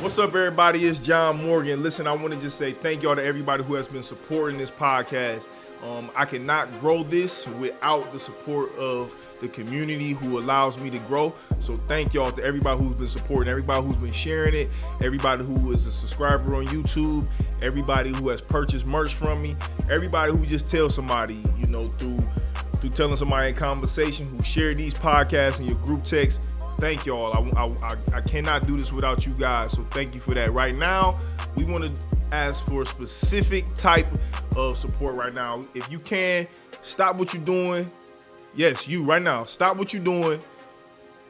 What's up, everybody? It's John Morgan. Listen, I want to just say thank y'all to everybody who has been supporting this podcast. I cannot grow this without the support of the community who allows me to grow. So thank y'all to everybody who's been supporting, everybody who's been sharing it, everybody who is a subscriber on YouTube, everybody who has purchased merch from me, everybody who just tells somebody, through telling somebody in conversation, who share these podcasts in your group text. Thank y'all. I cannot do this without you guys. So thank you for that. Right now, we want to ask for a specific type of support right now. If you can, stop what you're doing. Yes, you right now. Stop what you're doing.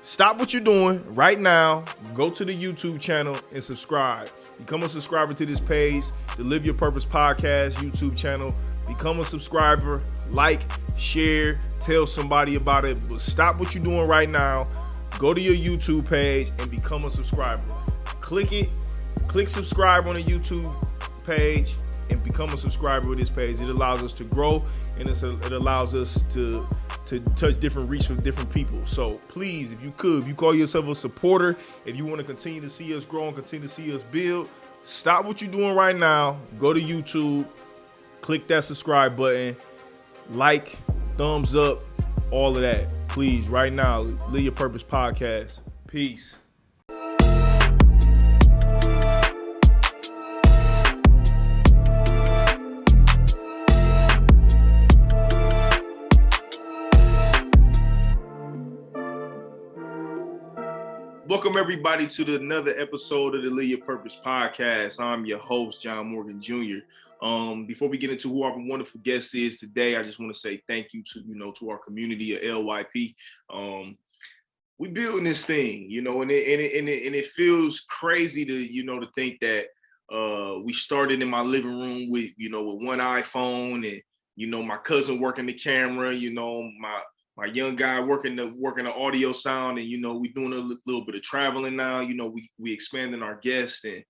Stop what you're doing right now. Go to the YouTube channel and subscribe. Become a subscriber to this page, the Live Your Purpose Podcast YouTube channel. Become a subscriber. Like, share, tell somebody about it. But stop what you're doing right now. Go to your YouTube page and become a subscriber. Click it. Click subscribe on the YouTube page and become a subscriber of this page. It allows us to grow, and it allows us to touch different reach with different people. So please, if you call yourself a supporter, if you want to continue to see us grow and continue to see us build, stop what you're doing right now. Go to YouTube, click that subscribe button, like, thumbs up, all of that. Please, right now, Live Your Purpose Podcast. Peace. Welcome, everybody, to another episode of the Live Your Purpose Podcast. I'm your host, John Morgan Jr. Before we get into who our wonderful guest is today, I just want to say thank you to our community of LYP. We building this thing, and it feels crazy to think that we started in my living room with one iPhone, and my cousin working the camera, my young guy working the audio sound, and we doing a little bit of traveling now. We expanding our guests, and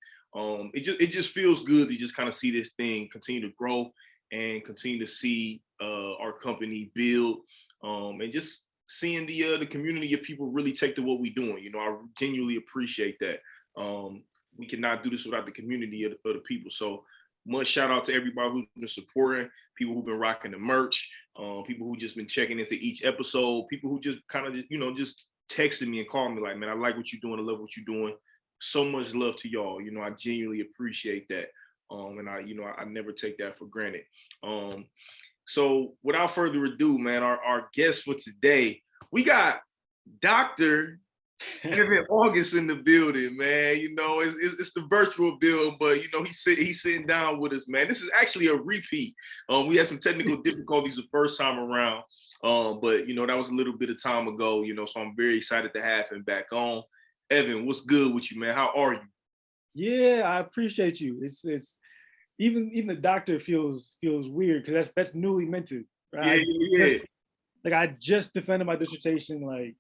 it just feels good to just kind of see this thing continue to grow and continue to see our company build, and just seeing the community of people really take to what we're doing. I genuinely appreciate that. We cannot do this without the community of the people. So much shout out to everybody who's been supporting, people who've been rocking the merch, people who just been checking into each episode, people who just kind of just texted me and called me like, man, I like what you're doing. I love what you're doing. So much love to y'all. I genuinely appreciate that. And I never take that for granted. So without further ado, man, our guest for today, we got Dr. Evan Auguste in the building, man. It's the virtual building, but he's sitting down with us, man. This is actually a repeat. We had some technical difficulties the first time around, but that was a little bit of time ago. So I'm very excited to have him back on. Evan, what's good with you, man? How are you? Yeah, I appreciate you. It's even the doctor feels weird because that's newly minted, right? I just defended my dissertation like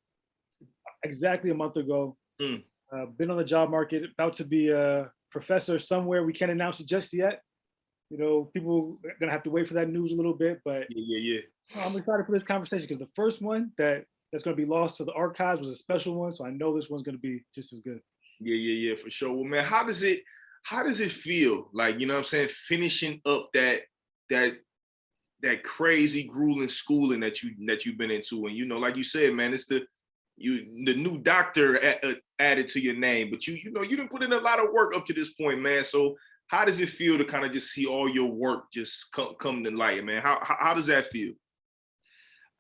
exactly a month ago. Been on the job market, about to be a professor somewhere. We can't announce it just yet. People are gonna have to wait for that news a little bit, but I'm excited for this conversation because the first one that's gonna be lost to the archives was a special one, so I know this one's gonna be just as good. Yeah, for sure. Well, man, how does it feel? Like, what I'm saying, finishing up that crazy grueling schooling that you've been into, and like you said, man, it's the new doctor added to your name, but you didn't put in a lot of work up to this point, man. So how does it feel to kind of just see all your work just come to light, man? How does that feel?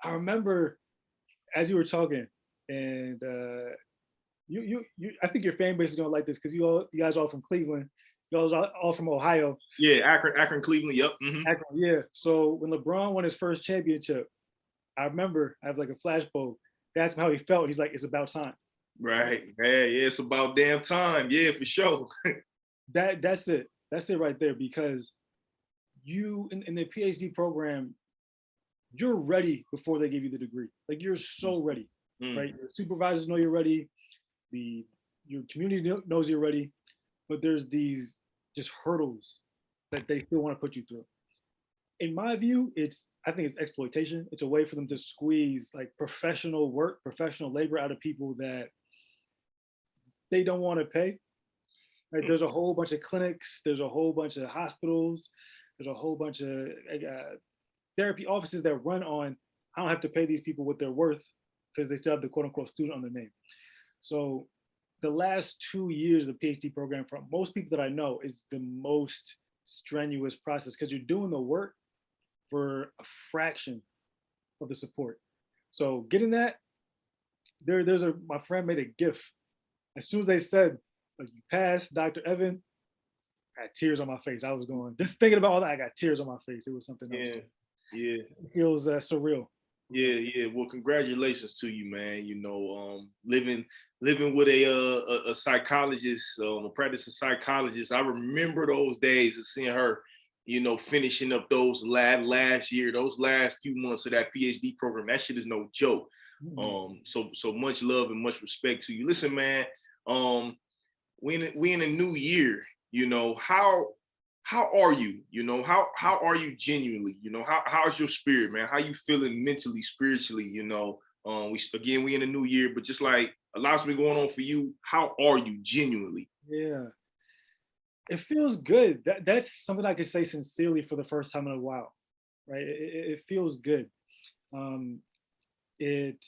I remember as you were talking, and you I think your fan base is gonna like this because you guys are all from Cleveland. You guys are all from Ohio. Yeah, Akron, Cleveland. Yep. Mm-hmm. Akron, yeah. So when LeBron won his first championship, I remember I have like a flashbulb. They asked him how he felt. He's like, "It's about time." Right. Yeah, it's about damn time. Yeah, for sure. That's it. That's it right there. Because you in the PhD program, you're ready before they give you the degree. Like you're so ready, right? Your supervisors know you're ready. Your community knows you're ready. But there's these just hurdles that they still want to put you through. In my view, I think it's exploitation. It's a way for them to squeeze like professional work, professional labor out of people that they don't want to pay. Right? There's a whole bunch of clinics, there's a whole bunch of hospitals, there's a whole bunch of therapy offices that run on, I don't have to pay these people what they're worth because they still have the quote unquote student on their name. So the last 2 years of the PhD program for most people that I know is the most strenuous process because you're doing the work for a fraction of the support. So getting that, my friend made a gift. As soon as they said, like, you passed, Dr. Evan, I had tears on my face. I was going, just thinking about all that, I got tears on my face. It was something else. Yeah. It feels surreal. Yeah. Well, congratulations to you, man. You know, living with a psychologist, a practicing psychologist. I remember those days of seeing her, you know, finishing up those last year, those last few months of that PhD program. That shit is no joke. So much love and much respect to you. Listen, man. We in a new year. You know, how are you? You know, how are you genuinely? You know, how's your spirit, man? How you feeling mentally, spiritually? You know, we in a new year, but just like a lot's been going on for you. How are you genuinely? Yeah, it feels good. That's something I could say sincerely for the first time in a while, right? It feels good. Um, it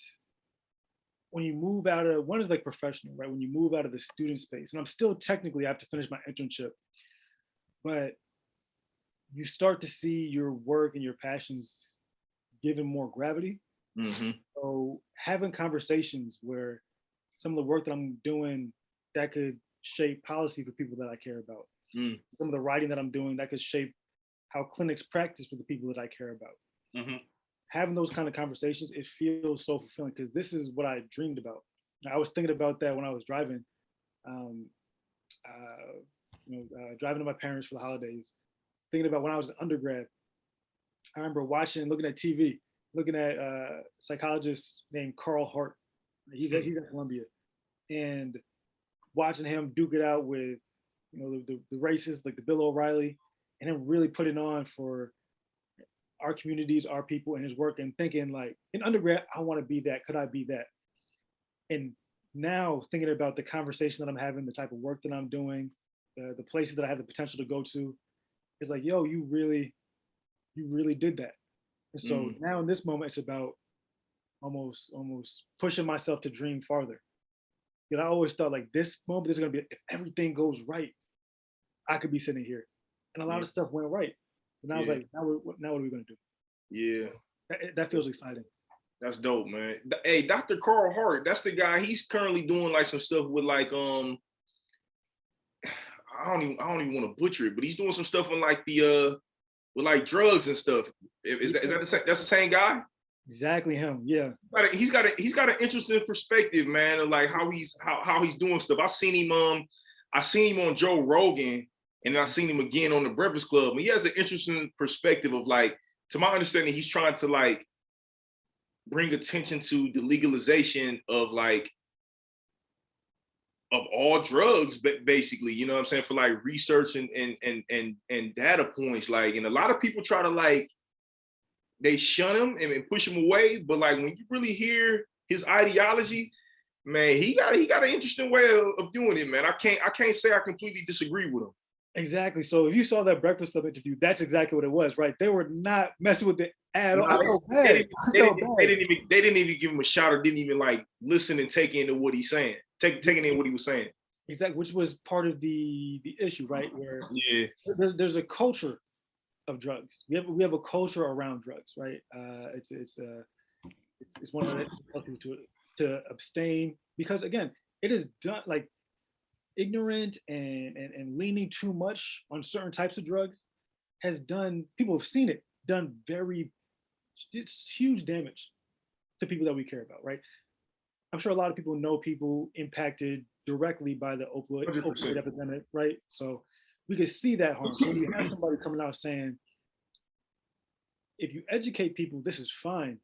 when you move out of one is like professional, right? When you move out of the student space, and I'm still technically I have to finish my internship, but you start to see your work and your passions given more gravity. Mm-hmm. So having conversations where some of the work that I'm doing that could shape policy for people that I care about. Some of the writing that I'm doing that could shape how clinics practice for the people that I care about. Mm-hmm. Having those kind of conversations, it feels so fulfilling because this is what I dreamed about. I was thinking about that when I was driving, driving to my parents for the holidays, thinking about when I was an undergrad. I remember looking at TV, looking at a psychologist named Carl Hart. He's at Columbia, and watching him duke it out with, the racists like the Bill O'Reilly, and him really putting on for our communities, our people, and his work, and thinking like in undergrad, I want to be that. Could I be that? And now thinking about the conversation that I'm having, the type of work that I'm doing, the places that I have the potential to go to, it's like, yo, you really did that. And so now in this moment, it's about almost pushing myself to dream farther. Because I always thought like this moment is gonna be, if everything goes right, I could be sitting here. And a lot of stuff went right. And I was like, now what are we gonna do? Yeah. That feels exciting. That's dope, man. Hey, Dr. Carl Hart, that's the guy. He's currently doing like some stuff with like I don't even want to butcher it, but he's doing some stuff on like the with like drugs and stuff. Is that that's the same guy? Exactly him. Yeah. He's got an interesting perspective, man, of like how he's doing stuff. I seen him on Joe Rogan, and I seen him again on the Breakfast Club. And he has an interesting perspective of like, to my understanding, he's trying to like bring attention to the legalization of like of all drugs, basically, you know what I'm saying, for like research and data points. Like, and a lot of people try to like, they shun him and push him away. But like when you really hear his ideology, man, he got an interesting way of doing it, man. I can't say I completely disagree with him. Exactly. So if you saw that Breakfast Club interview, that's exactly what it was, right? They were not messing with it at all. They didn't even give him a shot, or didn't even like listen and take into what he's saying, taking in what he was saying. Exactly, which was part of the issue, right? Where there's a culture of drugs. We have a culture around drugs, right? It's one of the tell people to abstain, because again, it is done like ignorant and leaning too much on certain types of drugs has done, people have seen it done it's huge damage to people that we care about, right? I'm sure a lot of people know people impacted directly by the opioid epidemic, right? So we could see that harm. So you have somebody coming out saying, if you educate people, this is fine.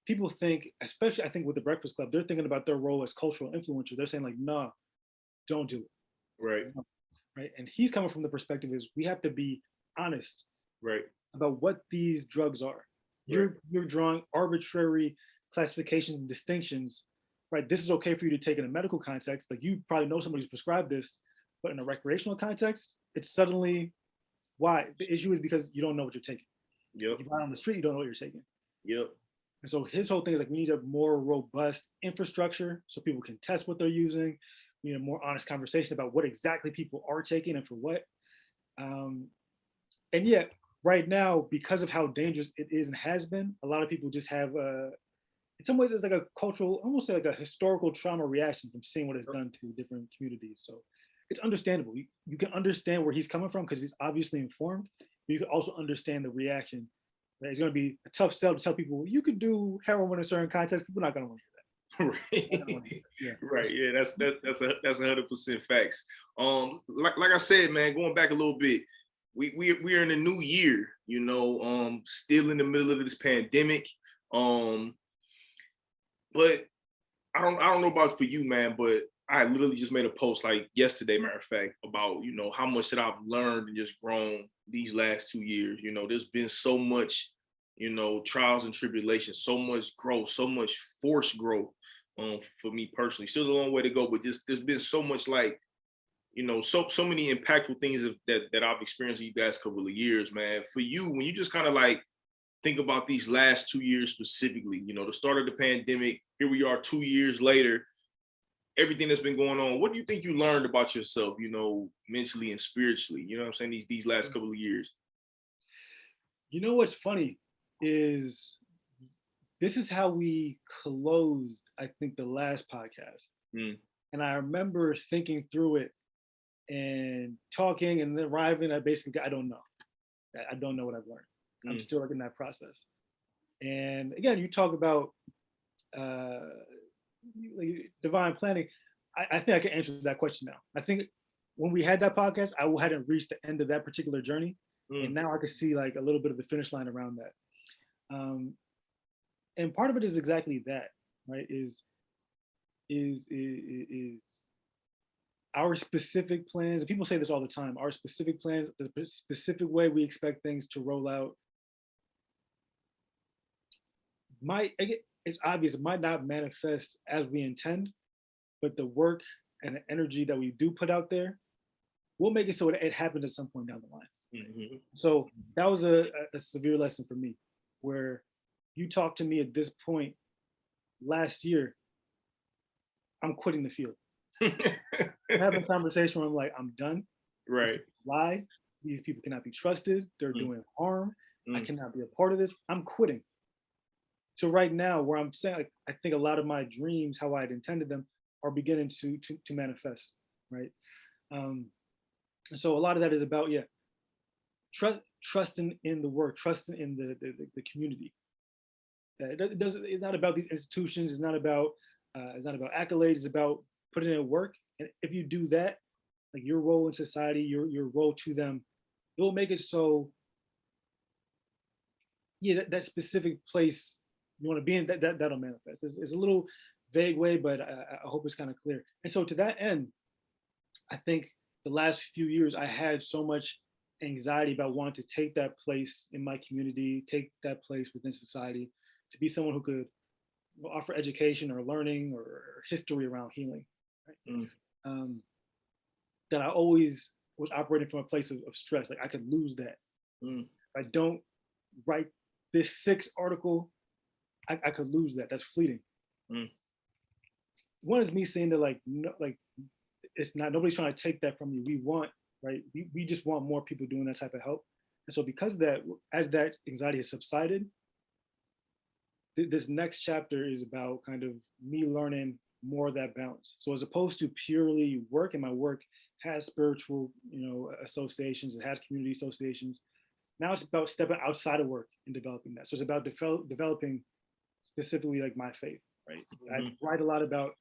People think, especially I think with the Breakfast Club, they're thinking about their role as cultural influencer. They're saying like, nah, don't do it. Right. Right. And he's coming from the perspective is we have to be honest, right, about what these drugs are. You're drawing arbitrary classifications and distinctions, right? This is okay for you to take in a medical context. Like you probably know somebody's prescribed this, But in a recreational context, it's suddenly why. The issue is because you don't know what you're taking. Yep. You buy on the street, you don't know what you're taking. Yep. And so his whole thing is like, we need a more robust infrastructure so people can test what they're using. We need a more honest conversation about what exactly people are taking and for what. And yet, right now, because of how dangerous it is and has been, a lot of people just have, in some ways, it's like a cultural, almost like a historical trauma reaction from seeing what it's done to different communities. So it's understandable. You can understand where he's coming from because he's obviously informed. But you can also understand the reaction. Right? It's going to be a tough sell to tell people you could do heroin in a certain context. People are not going to want to hear that. Right. Yeah. Right. Yeah. That's 100% facts. Like I said, man, going back a little bit, we're in a new year. You know, still in the middle of this pandemic. But I don't know about for you, man, but I literally just made a post like yesterday, matter of fact, about, you know, how much that I've learned and just grown these last 2 years. You know, there's been so much, you know, trials and tribulations, so much growth, so much forced growth for me personally. Still a long way to go, but just there's been so much, like, you know, so many impactful things that I've experienced in these last couple of years, man. For you, when you just kind of like think about these last 2 years specifically, you know, the start of the pandemic, here we are 2 years later, everything that's been going on, what do you think you learned about yourself, you know, mentally and spiritually, you know what I'm saying, these last couple of years? You know what's funny is this is how we closed, I think, the last podcast. And I remember thinking through it and talking and then arriving at basically, I don't know. I don't know what I've learned. I'm still like in that process. And again, you talk about divine planning. I think I can answer that question now. I think when we had that podcast, I hadn't reached the end of that particular journey. And now I can see like a little bit of the finish line around that. And part of it is exactly that, right? Is our specific plans. And people say this all the time. Our specific plans, the specific way we expect things to roll out, it's obvious it might not manifest as we intend, but the work and the energy that we do put out there will make it so it happens at some point down the line. So that was a severe lesson for me, where you talk to me at this point last year, I'm quitting the field. I'm having a conversation where I'm like, I'm done. Right. Lie. These people cannot be trusted. They're doing harm. I cannot be a part of this. I'm quitting. So right now, where I'm saying, like, I think a lot of my dreams, how I had intended them, are beginning to manifest, right? And so a lot of that is about, trusting in the work, trusting in the community. It's not about these institutions. It's not about accolades. It's about putting in work. And if you do that, like your role in society, your role to them, it will make it so. Yeah, that specific place you want to be in, that'll manifest. It's a little vague way, but I hope it's kind of clear. And so to that end, I think the last few years I had so much anxiety about wanting to take that place in my community, take that place within society, to be someone who could offer education or learning or history around healing. Right? That I always was operating from a place of stress. Like I could lose that. If I don't write this 6 article, I could lose that. That's fleeting. One is me saying that like it's not, nobody's trying to take that from you. We want, right? We just want more people doing that type of help. And so because of that, as that anxiety has subsided, this next chapter is about kind of me learning more of that balance. So as opposed to purely work, and my work has spiritual, associations, it has community associations. Now it's about stepping outside of work and developing that. So it's about developing specifically like my faith, right? I write a lot about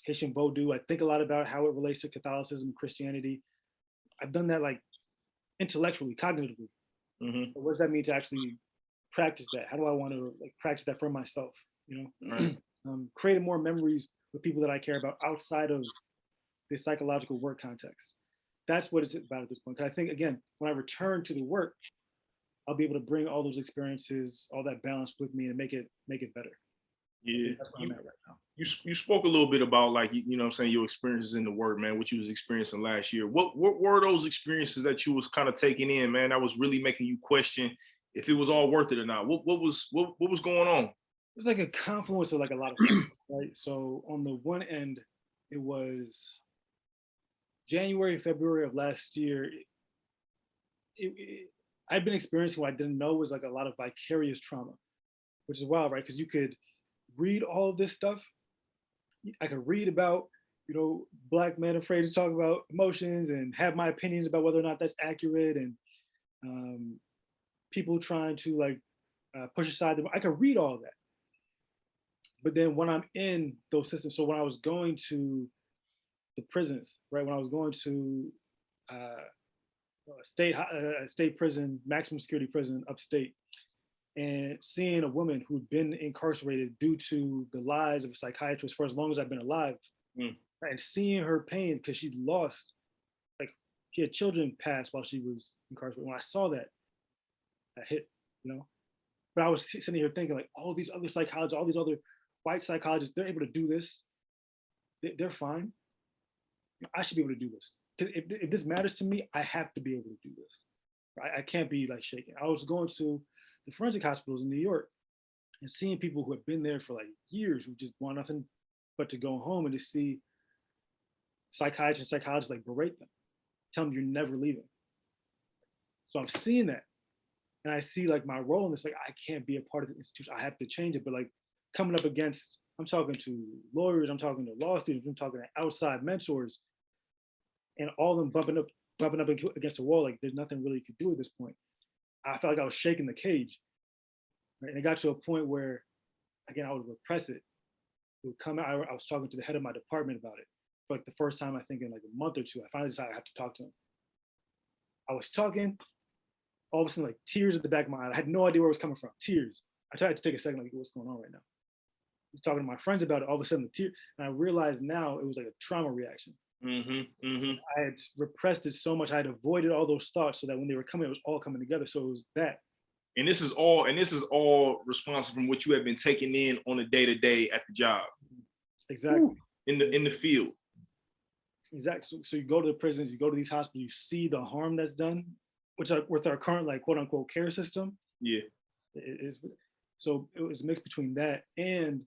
Haitian Vodou. I think a lot about how it relates to Catholicism, Christianity. I've done that like intellectually, cognitively. But what does that mean to actually practice that? How do I want to like practice that for myself? Creating more memories with people that I care about outside of the psychological work context. That's what it's about at this point. Because I think, again, when I return to the work, I'll be able to bring all those experiences, all that balance with me, and make it better. Yeah, that's where I'm at right now. You spoke a little bit about, like, you know what I'm saying, your experiences in the work, man, what you was experiencing last year. What were those experiences that you was kind of taking in, man, that was really making you question if it was all worth it or not? What was going on? It's like a confluence of like a lot of factors, right? So on the one end, it was January, February of last year. I'd been experiencing what I didn't know was like a lot of vicarious trauma, which is wild, right? Because you could read all of this stuff. I could read about, Black men afraid to talk about emotions and have my opinions about whether or not that's accurate, and um, people trying to like push aside I could read all of that. But then when I'm in those systems, so when I was going to the prisons, right? When I was going to state prison, maximum security prison, upstate, and seeing a woman who'd been incarcerated due to the lies of a psychiatrist for as long as I've been alive, right? And seeing her pain because she lost, like, she had children pass while she was incarcerated. When I saw that, that hit, you know. But I was sitting here thinking, like, all these other psychologists, all these other white psychologists, they're able to do this. They're fine. I should be able to do this. If this matters to me, I have to be able to do this. Right? I can't be like shaking. I was going to the forensic hospitals in New York and seeing people who have been there for like years who just want nothing but to go home, and to see psychiatrists and psychologists like berate them, tell them you're never leaving. So I'm seeing that, and I see like my role in this, like, I can't be a part of the institution. I have to change it. But like, coming up against, I'm talking to lawyers, I'm talking to law students, I'm talking to outside mentors, and all of them bumping up against the wall. Like, there's nothing really you could do at this point. I felt like I was shaking the cage, right? And it got to a point where, again, I would repress it. It would come out. I was talking to the head of my department about it. But the first time, I think in like a month or two, I finally decided I have to talk to him. I was talking, all of a sudden, like, tears at the back of my eye. I had no idea where it was coming from. Tears. I tried to take a second, like, what's going on right now? I was talking to my friends about it. All of a sudden, the tear, and I realized now it was like a trauma reaction. I had repressed it so much. I had avoided all those thoughts, so that when they were coming, it was all coming together. So it was that. And this is all responsible from what you have been taking in on a day-to-day at the job. Exactly. Ooh. In the field. Exactly. So you go to the prisons, you go to these hospitals, you see the harm that's done, which are with our current, like, quote unquote care system. Yeah. So it was mixed between that and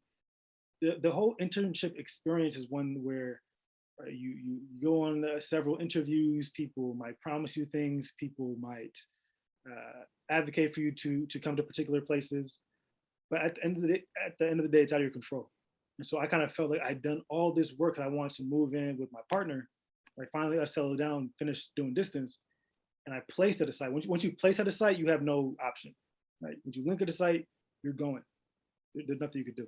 the whole internship experience is one where you go on several interviews. People might promise you things. People might advocate for you to come to particular places, but at the end of the day, it's out of your control. And so I kind of felt like I'd done all this work and I wanted to move in with my partner. Like, finally, I settled down, finished doing distance, and I placed at a site. Once you place at a site, you have no option. Right? Once you link at a site, you're going. There's nothing you could do.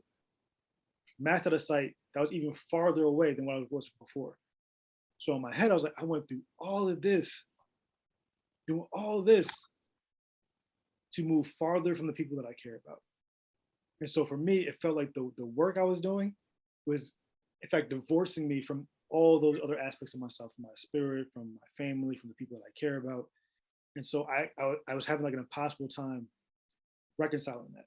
Massed at a site that was even farther away than what I was before. So in my head, I was like, I went through all of this, doing all this to move farther from the people that I care about. And so for me, it felt like the work I was doing was, in fact, divorcing me from all those other aspects of myself, from my spirit, from my family, from the people that I care about. And so I was having like an impossible time reconciling that.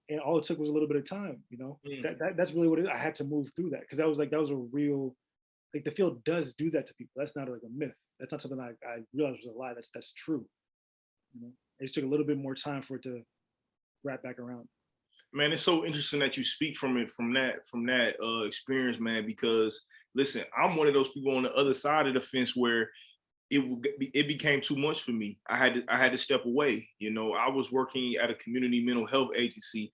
And all it took was a little bit of time, that's really what it is. I had to move through that, because that was a real, like, the field does do that to people. That's not like a myth. That's not something I realized was a lie. That's true. It just took a little bit more time for it to wrap back around. Man, it's so interesting that you speak from that experience, man, because listen, I'm one of those people on the other side of the fence where it became too much for me. I had to step away. I was working at a community mental health agency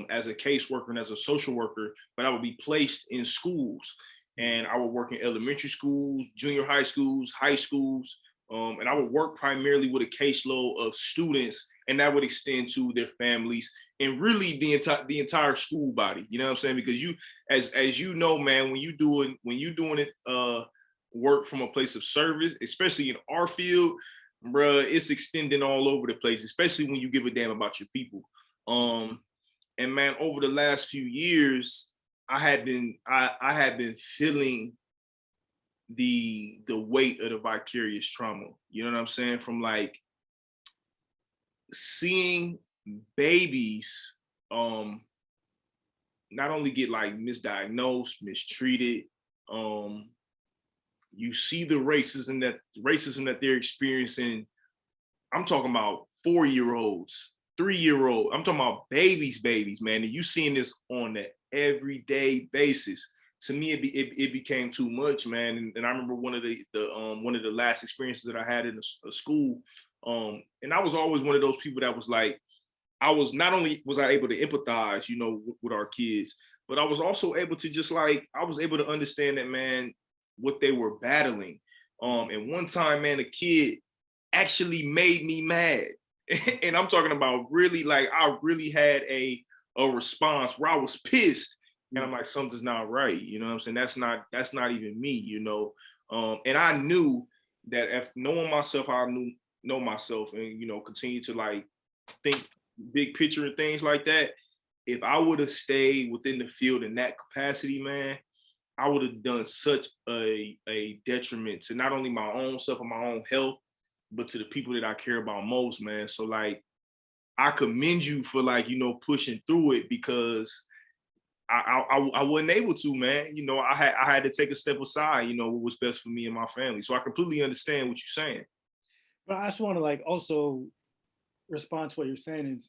as a caseworker and as a social worker, but I would be placed in schools, and I would work in elementary schools, junior high schools, high schools, and I would work primarily with a caseload of students, and that would extend to their families and really the entire school body. You know what I'm saying? Because you, as you know, man, when you doing it work from a place of service, especially in our field, bruh, it's extending all over the place, especially when you give a damn about your people. And man, over the last few years, I had been feeling the weight of the vicarious trauma. You know what I'm saying? From like seeing babies not only get like misdiagnosed, mistreated, you see the racism that they're experiencing. I'm talking about 4-year-olds, 3-year-old. I'm talking about babies, man. And you seeing this on the everyday basis. To me, it became too much, man. And I remember one of the last experiences that I had in a school. And I was always one of those people that was like, I was not only was I able to empathize, with our kids, but I was also able to just like, I was able to understand that, man, what they were battling. And one time, man, a kid actually made me mad. And I'm talking about really, like, I really had a response where I was pissed. And I'm like, something's not right. You know what I'm saying? That's not even me, And I knew that if knowing myself, I know myself and, continue to like think big picture and things like that. If I would have stayed within the field in that capacity, man, I would have done such a detriment to not only my own self and my own health, but to the people that I care about most, man. So like, I commend you for like, pushing through it, because I wasn't able to, man. I had to take a step aside, what was best for me and my family. So I completely understand what you're saying. But I just want to like also respond to what you're saying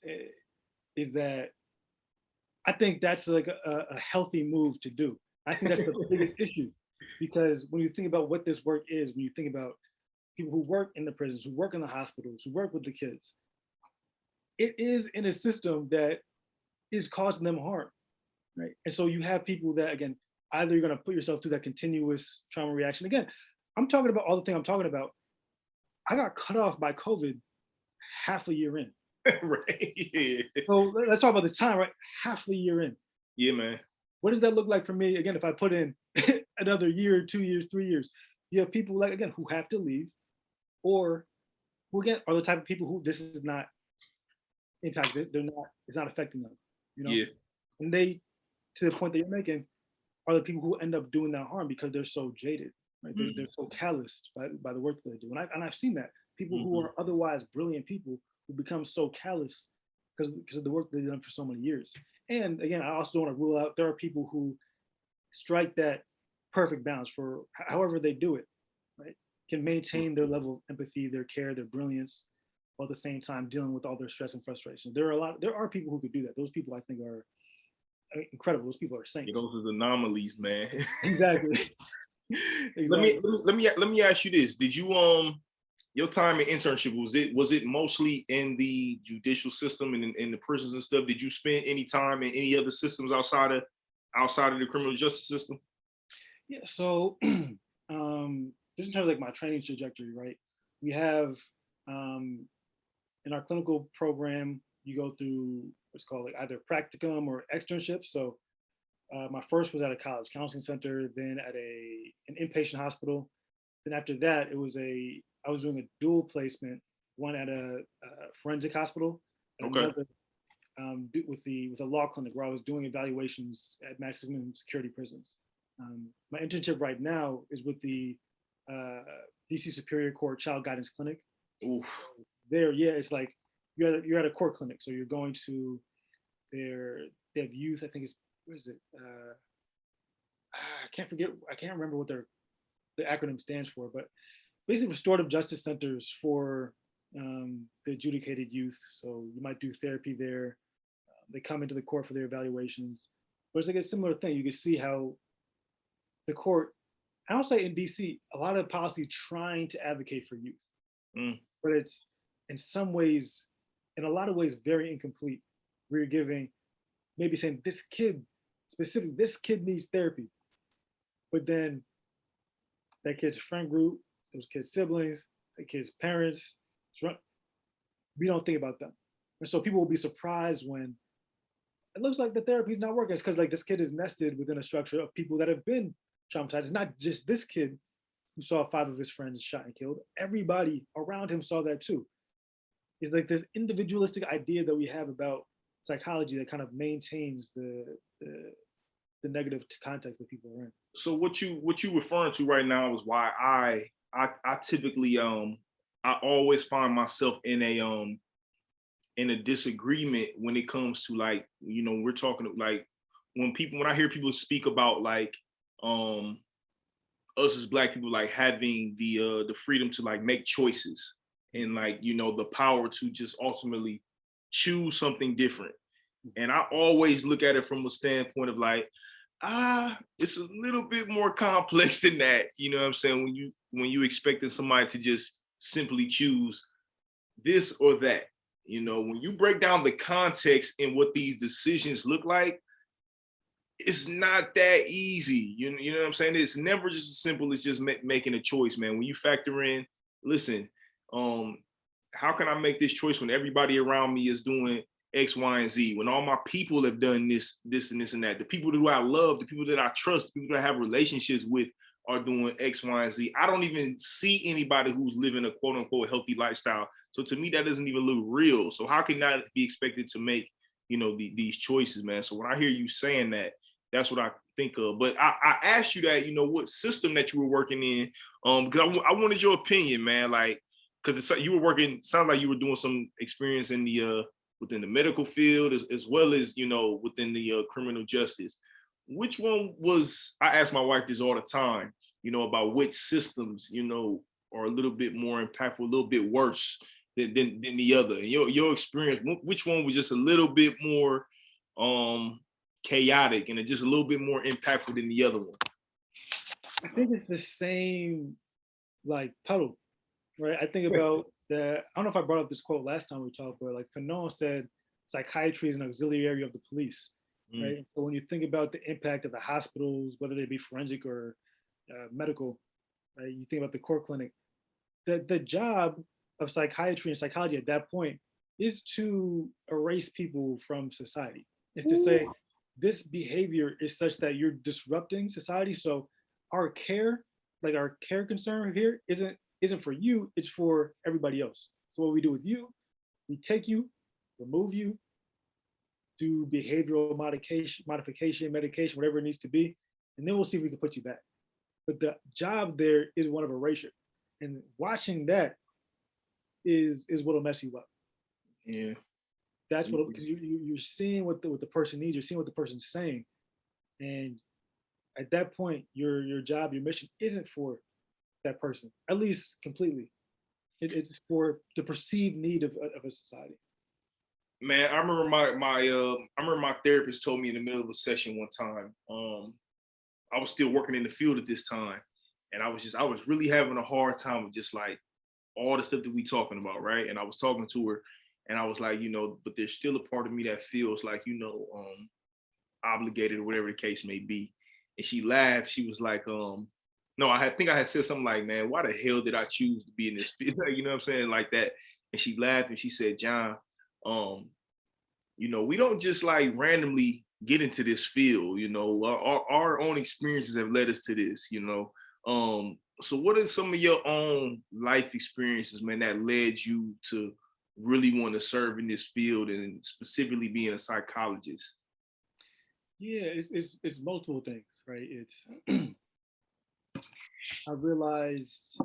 is that I think that's like a healthy move to do. I think that's the biggest issue, because when you think about what this work is, when you think about people who work in the prisons, who work in the hospitals, who work with the kids, it is in a system that is causing them harm, right? And so you have people that, again, either you're going to put yourself through that continuous trauma reaction. Again, I'm talking about all the thing I'm talking about. I got cut off by COVID half a year in. Right. Yeah. So let's talk about the time, right? Half a year in. Yeah, man. What does that look like for me? Again, if I put in another year, 2 years, 3 years, you have people like, again, who have to leave, or who again are the type of people who this is not impacted. It's not affecting them, Yeah. And they, to the point that you're making, are the people who end up doing that harm because they're so jaded, right? They're so calloused by the work that they do. And I've seen that. People who are otherwise brilliant people who become so callous because of the work they've done for so many years. And again, I also don't want to rule out there are people who strike that perfect balance for however they do it, right? Can maintain their level of empathy, their care, their brilliance, while at the same time dealing with all their stress and frustration. There are people who could do that. Those people I think are incredible. Those people are saints. Those are anomalies, man. Exactly. Let me ask you this. Did you your time in internship, was it mostly in the judicial system and in the prisons and stuff? Did you spend any time in any other systems outside of the criminal justice system? Yeah, so just in terms of like my training trajectory, right? We have in our clinical program, you go through what's called like either practicum or externship. So my first was at a college counseling center, then at an inpatient hospital. Then after that, I was doing a dual placement, one at a forensic hospital, and another with a law clinic where I was doing evaluations at maximum security prisons. My internship right now is with the DC Superior Court Child Guidance Clinic. Oof. There, yeah, it's like you're at a court clinic, so you're going to they have youth. I think it's what is it? I can't remember what the acronym stands for, but basically restorative justice centers for the adjudicated youth. So you might do therapy there. They come into the court for their evaluations. But it's like a similar thing. You can see how the court, I don't say in DC, a lot of policy trying to advocate for youth, but it's in some ways, in a lot of ways, very incomplete. We're giving, maybe saying this kid needs therapy, but then that kid's friend group, those kids' siblings, that kid's parents, we don't think about them. And so people will be surprised when it looks like the therapy is not working. It's because like this kid is nested within a structure of people that have been traumatized. It's not just this kid who saw 5 of his friends shot and killed. Everybody around him saw that too. It's like this individualistic idea that we have about psychology that kind of maintains the negative context that people are in. So what you referring to right now is why I typically I always find myself in a disagreement when it comes to like, we're talking like when I hear people speak about like us as Black people like having the freedom to like make choices and like, you know, the power to just ultimately choose something different. And I always look at it from a standpoint of like, it's a little bit more complex than that. You know what I'm saying? When you expecting somebody to just simply choose this or that, you know, when you break down the context and what these decisions look like, it's not that easy. You know what I'm saying? It's never just as simple as just making a choice, man. When you factor in, listen, how can I make this choice when everybody around me is doing X, Y, and Z? When all my people have done this, and this, and that. The people who I love, the people that I trust, the people that I have relationships with are doing X, Y, and Z. I don't even see anybody who's living a quote unquote healthy lifestyle. So to me, that doesn't even look real. So how can that be expected to make, you know, these choices, man? So when I hear you saying that, that's what I think of. But I asked you that, you know, what system that you were working in, because I wanted your opinion, man. Like, because you were working, sounds like you were doing some experience in the within the medical field as well as, you know, within the criminal justice. Which one was? I ask my wife this all the time, you know, about which systems, you know, are a little bit more impactful, a little bit worse than the other. And your experience, which one was just a little bit more chaotic and just a little bit more impactful than the other one? I think it's the same like puddle, right? I think about I don't know if I brought up this quote last time we talked, but like Fanon said, psychiatry is an auxiliary of the police, right? So when you think about the impact of the hospitals, whether they be forensic or medical, right? You think about the core clinic. The job of psychiatry and psychology at that point is to erase people from society. It's to say this behavior is such that you're disrupting society. So our care, like our care concern here, isn't for you, it's for everybody else. So what we do with you, we take you, remove you, do behavioral modification, medication, whatever it needs to be, and then we'll see if we can put you back. But the job there is one of erasure. And watching that is what'll mess you up. Yeah. That's what, because you're seeing what the person needs, you're seeing what the person's saying. And at that point, your job, your mission isn't for that person, at least completely. It's for the perceived need of a society. Man, I remember my therapist told me in the middle of a session one time. I was still working in the field at this time, and I was really having a hard time with just like all the stuff that we talking about, right? And I was talking to her, and I was like, you know, but there's still a part of me that feels like, you know, obligated or whatever the case may be. And she laughed. She was like, no, think I had said something like, man, why the hell did I choose to be in this field? You know what I'm saying? Like that. And she laughed and she said, John, you know, we don't just like randomly get into this field, you know, our own experiences have led us to this, you know. So what are some of your own life experiences, man, that led you to really want to serve in this field and specifically being a psychologist? Yeah, it's multiple things, right? It's I realized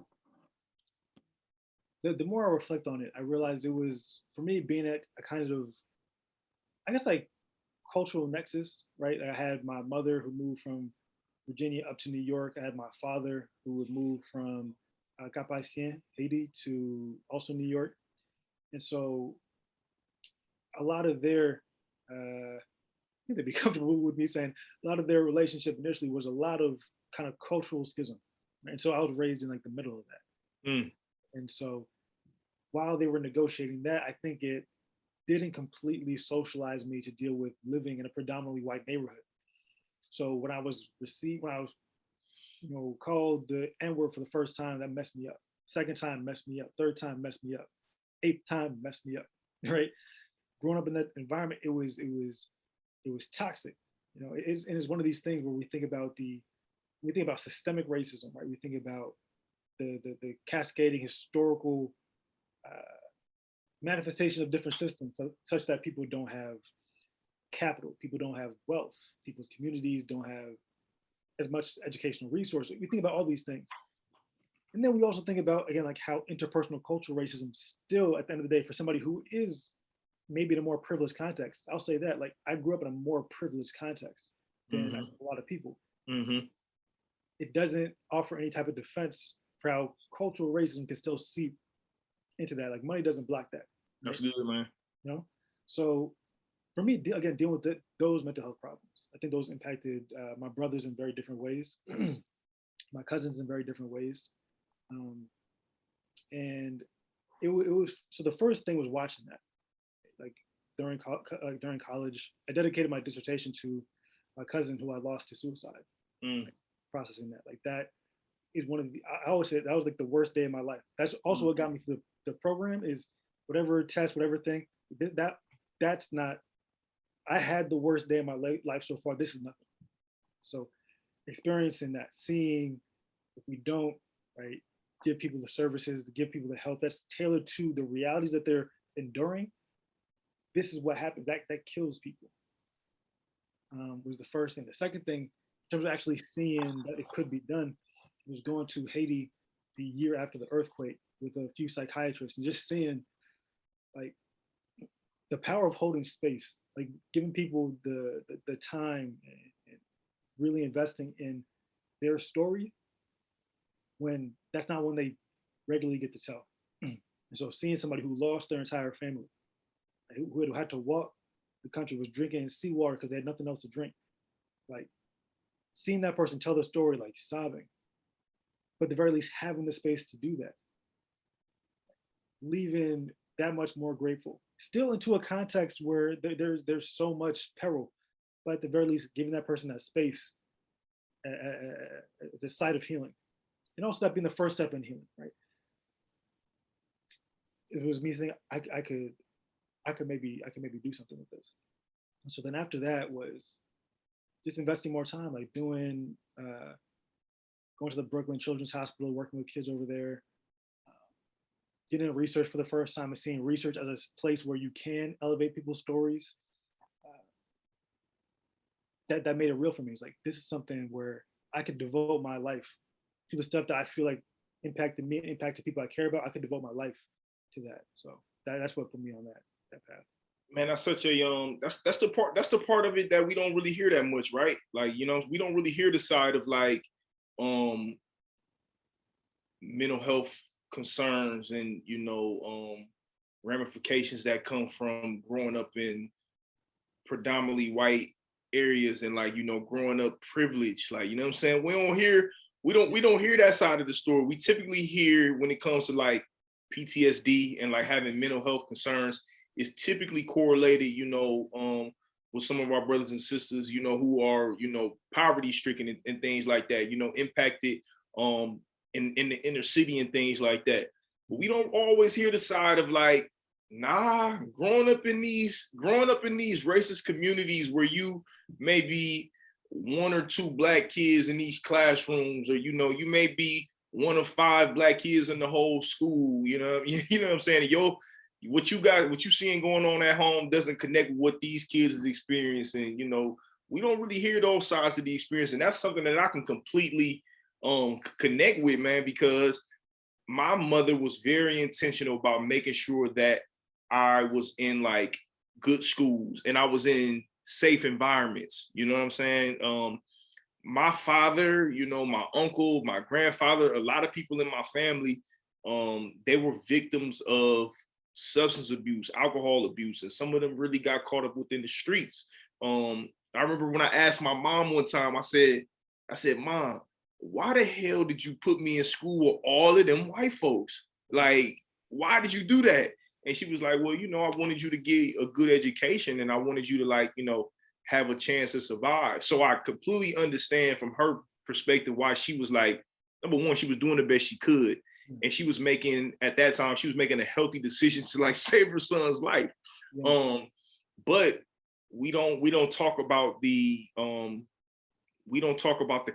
the more I reflect on it, I realized it was for me being at a kind of, I guess, like cultural nexus, right? I had my mother who moved from Virginia up to New York. I had my father who would move from Cap-Haïtien, Haiti, to also New York. And so a lot of their, I think they'd be comfortable with me saying, a lot of their relationship initially was a lot of kind of cultural schism. Right? And so I was raised in like the middle of that. And so while they were negotiating that, I think it didn't completely socialize me to deal with living in a predominantly white neighborhood. So when I was you know, called the N-word for the first time, that messed me up. Second time messed me up. Third time messed me up. Eighth time messed me up. Right? Growing up in that environment, it was toxic. You know, and it's one of these things where we think about systemic racism, right? We think about the cascading historical manifestation of different systems, such that people don't have capital, people don't have wealth, people's communities don't have as much educational resources. We think about all these things. And then we also think about, again, like how interpersonal cultural racism still, at the end of the day, for somebody who is maybe in a more privileged context. I'll say that, like, I grew up in a more privileged context than a lot of people. It doesn't offer any type of defense for how cultural racism can still seep into that. Like, money doesn't block that. Right? That's good, man. You know, so for me, again, dealing with those mental health problems, I think those impacted my brothers in very different ways, my cousins in very different ways, and it was, so the first thing was watching that. Like, during college, I dedicated my dissertation to my cousin who I lost to suicide. Like, processing that, like, that is one of the, I always say that was like the worst day of my life. That's also what got me through the program, is whatever test, whatever thing, that's not, I had the worst day of my life so far. This is nothing. So experiencing that, seeing if we don't, right, give people the services, give people the help that's tailored to the realities that they're enduring, this is what happens. That kills people. Was the first thing. The second thing, in terms of actually seeing that it could be done, was going to Haiti the year after the earthquake with a few psychiatrists and just seeing, like, the power of holding space, like giving people the time and really investing in their story when that's not one they regularly get to tell. And so seeing somebody who lost their entire family, who had to walk the country, was drinking seawater because they had nothing else to drink, like, seeing that person tell the story, like, sobbing, but at the very least having the space to do that, leaving that much more grateful, still into a context where there's so much peril, but at the very least giving that person that space as a site of healing, and also that being the first step in healing, right? It was me thinking I could maybe do something with this. And so then after that was just investing more time, like doing going to the Brooklyn Children's Hospital, working with kids over there, getting into research for the first time and seeing research as a place where you can elevate people's stories. That made it real for me. It's like, this is something where I could devote my life to the stuff that I feel like impacted me, impacted people I care about. I could devote my life to that. So that's what put me on that path. Man, that's such a that's the part of it that we don't really hear that much, right? Like, you know, we don't really hear the side of, like, mental health concerns and, you know, ramifications that come from growing up in predominantly white areas and, like, you know, growing up privileged. Like, you know what I'm saying? We don't hear that side of the story. We typically hear, when it comes to, like, PTSD and, like, having mental health concerns, is typically correlated, you know, with some of our brothers and sisters, you know, who are, you know, poverty stricken and things like that, you know, impacted in the inner city and things like that. But we don't always hear the side of, like, nah, growing up in these racist communities where you may be one or two Black kids in these classrooms, or, you know, you may be one of 5 Black kids in the whole school, you know what I'm saying? What you seeing going on at home doesn't connect with what these kids is experiencing. You know, we don't really hear those sides of the experience, and that's something that I can completely connect with, man, because my mother was very intentional about making sure that I was in, like, good schools and I was in safe environments. You know what I'm saying? My father, you know, my uncle, my grandfather, a lot of people in my family, they were victims of substance abuse, alcohol abuse, and some of them really got caught up within the streets. I remember when I asked my mom one time, I said, Mom, why the hell did you put me in school with all of them white folks? Like, why did you do that? And she was like, well, you know, I wanted you to get a good education and I wanted you to, like, you know, have a chance to survive. So I completely understand from her perspective why she was like, number one, she was doing the best she could. And she was making, at that time, she was making a healthy decision to, like, save her son's life. Yeah. But we don't talk about the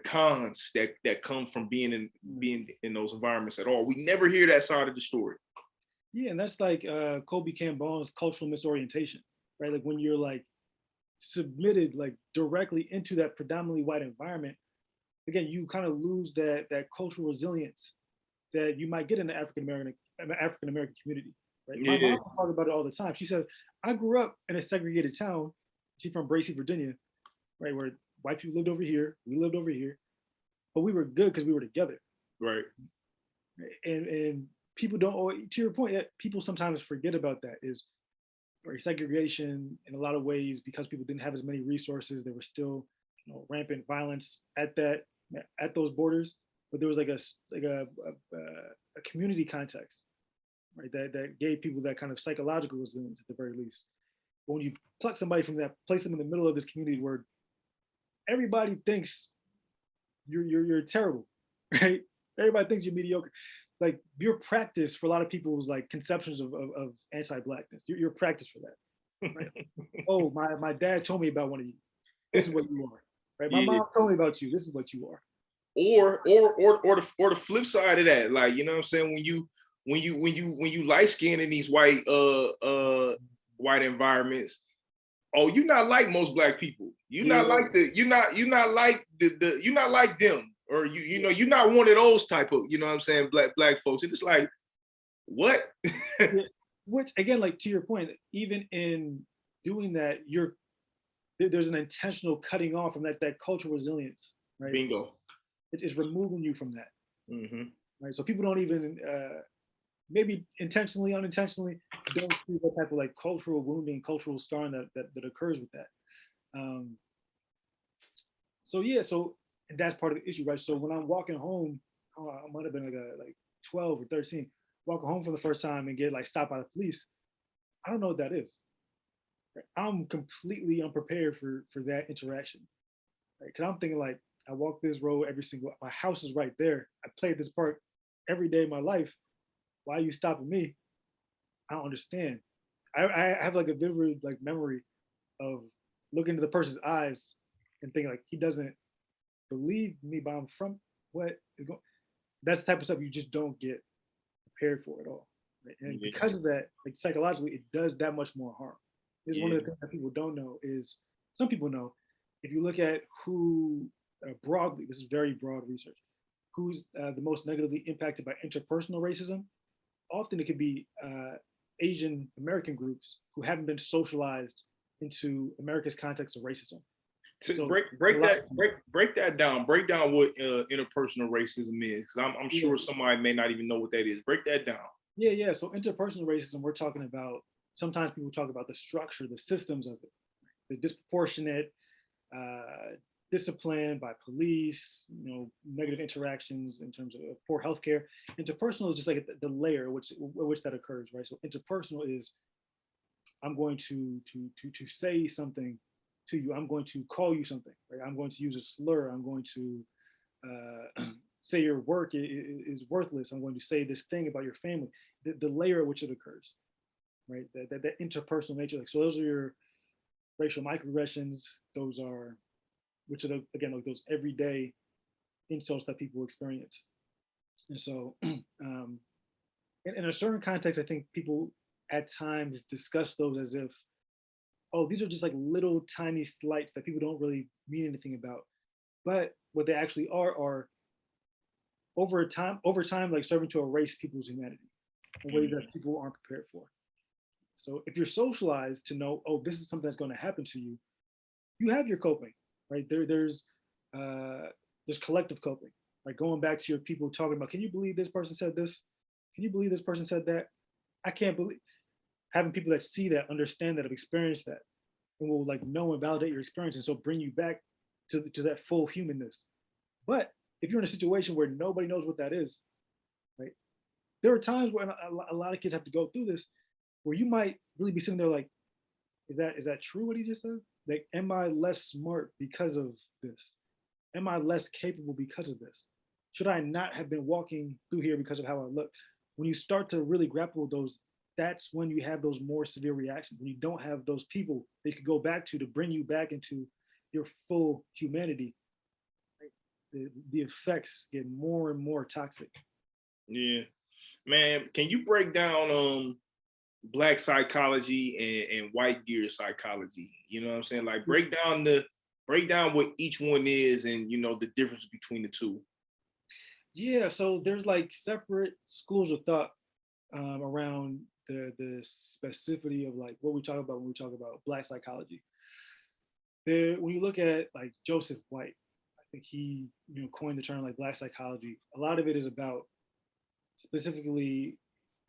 cons that come from being in those environments at all. We never hear that side of the story. Yeah, and that's like Kobe Cambone's cultural misorientation, right? Like, when you're, like, submitted, like, directly into that predominantly white environment, again, you kind of lose that cultural resilience that you might get in the African American community, right? Yeah. My mom talks about it all the time. She said, I grew up in a segregated town. She's from Bracy, Virginia, right, where white people lived over here, we lived over here, but we were good because we were together. Right. And people don't always, to your point, people sometimes forget about that is right, segregation in a lot of ways because people didn't have as many resources. There was still rampant violence at those borders, but there was like a community context, right? That gave people that kind of psychological resilience at the very least. But when you pluck somebody from that, place them in the middle of this community where everybody thinks you're terrible, right? Everybody thinks you're mediocre. Like your practice for a lot of people's like conceptions of anti-blackness. Your practice for that. Right? Oh, my dad told me about one of you. This is what you are. Right? My mom told me about you. This is what you are. Or the flip side of that, like, you know what I'm saying, when you light skinned in these white environments, oh, you're not like most black people. You're not like you're not like them. Or you're not one of those type of, you know what I'm saying, black folks. And it's like, what? Which again, like to your point, even in doing that, there's an intentional cutting off from that cultural resilience, right? Bingo. It is removing you from that. Mm-hmm. Right. So people don't even maybe intentionally, unintentionally, don't see that type of like cultural wounding, cultural scarring that occurs with that. So that's part of the issue, right? So when I'm walking home, I might have been like 12 or 13, walking home for the first time and get like stopped by the police. I don't know what that is. Right? I'm completely unprepared for that interaction. Right? Because I'm thinking like, I walk this road my house is right there. I play at this park every day of my life. Why are you stopping me? I don't understand. I have like a vivid like memory of looking into the person's eyes and thinking like he doesn't believe me, but I'm from what is going. That's the type of stuff you just don't get prepared for at all. Right? And because of that, like psychologically, it does that much more harm. This is one of the things that people don't know is some people know. If you look at who broadly, this is very broad research, who's the most negatively impacted by interpersonal racism, often it could be Asian American groups who haven't been socialized into America's context of racism. So break that down. Break down what interpersonal racism is, because I'm sure somebody may not even know what that is. Break that down. Yeah. So interpersonal racism, we're talking about. Sometimes people talk about the structure, the systems of it, the disproportionate discipline by police, negative interactions in terms of poor healthcare. Interpersonal is just like the layer which that occurs, right? So interpersonal is I'm going to say something to you. I'm going to call you something, right? I'm going to use a slur. I'm going to say your work is worthless. I'm going to say this thing about your family. The layer at which it occurs, right? That interpersonal nature. Like, so those are your racial microaggressions. Those are, which are again like those everyday insults that people experience. And so, in a certain context, I think people at times discuss those as if, oh, these are just like little tiny slights that people don't really mean anything about. But what they actually are over time, like serving to erase people's humanity in ways that people aren't prepared for. So if you're socialized to know, oh, this is something that's going to happen to you, you have your coping, right? There's collective coping, right? Going back to your people talking about, can you believe this person said this? Can you believe this person said that? I can't believe. Having people that see that, understand that, have experienced that, and will like know and validate your experience, and so bring you back to that full humanness. But if you're in a situation where nobody knows what that is, right? There are times when a lot of kids have to go through this, where you might really be sitting there like, is that true what he just said? Like, am I less smart because of this? Am I less capable because of this? Should I not have been walking through here because of how I look? When you start to really grapple with those, that's when you have those more severe reactions. When you don't have those people that you could go back to bring you back into your full humanity, right? The effects get more and more toxic. Yeah, man. Can you break down Black psychology and white gear psychology? You know what I'm saying? Like break down what each one is and the difference between the two. Yeah, so there's like separate schools of thought around the specificity of like what we talk about when we talk about Black psychology. There, when you look at like Joseph White, I think he coined the term like Black psychology. A lot of it is about specifically,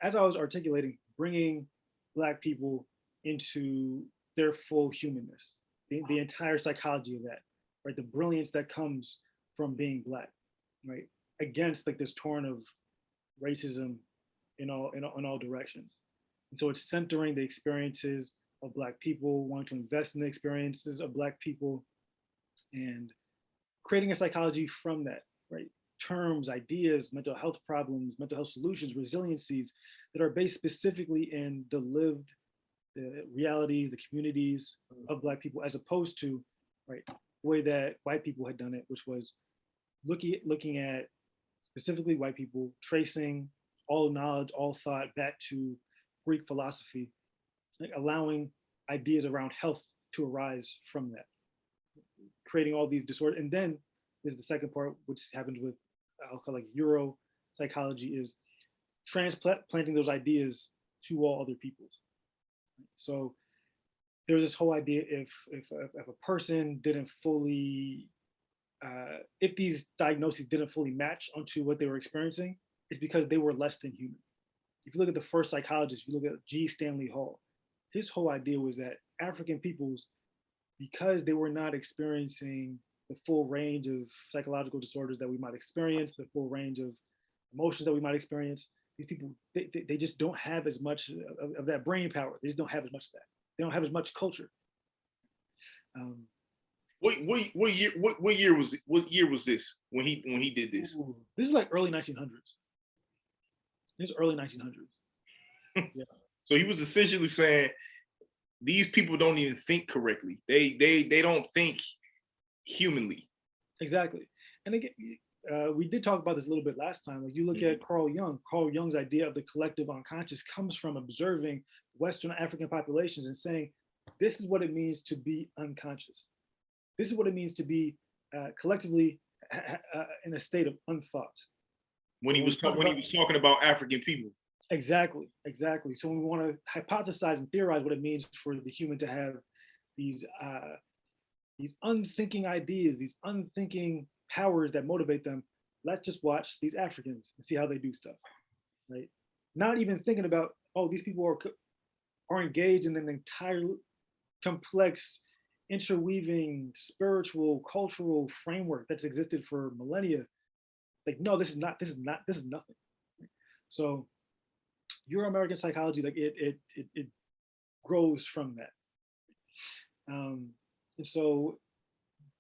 as I was articulating, bringing Black people into their full humanness, the entire psychology of that, right? The brilliance that comes from being Black, right? Against like this torrent of racism in all directions. And so it's centering the experiences of Black people, wanting to invest in the experiences of Black people, and creating a psychology from that, right? Terms, ideas, mental health problems, mental health solutions, resiliencies that are based specifically in the lived realities, the communities of Black people, as opposed to, right, the way that white people had done it, which was looking at specifically white people, tracing all knowledge, all thought back to Greek philosophy, like allowing ideas around health to arise from that, creating all these disorders. And then there's the second part, which happens with, I'll call like Euro psychology, is transplanting those ideas to all other peoples. So there's this whole idea if a person didn't fully, if these diagnoses didn't fully match onto what they were experiencing, it's because they were less than human. If you look at the first psychologist, if you look at G. Stanley Hall, his whole idea was that African peoples, because they were not experiencing the full range of psychological disorders that we might experience, the full range of emotions that we might experience, these people, they just don't have as much of that brain power. They just don't have as much of that. They don't have as much culture. What year was this when he did this? This is like early 1900s. This is early 1900s. Yeah. So he was essentially saying these people don't even think correctly. They don't think humanly. Exactly. And again, we did talk about this a little bit last time. Like you look at Carl Jung. Carl Jung's idea of the collective unconscious comes from observing Western African populations and saying, this is what it means to be unconscious. This is what it means to be collectively in a state of unthought. When he was talking about African people. Exactly. So when we want to hypothesize and theorize what it means for the human to have these unthinking ideas, these unthinking powers that motivate them, let's just watch these Africans and see how they do stuff, right? Not even thinking about, oh, these people are engaged in an entire complex, interweaving spiritual, cultural framework that's existed for millennia. Like, no, this is nothing. So Euro-American psychology, like it grows from that. And so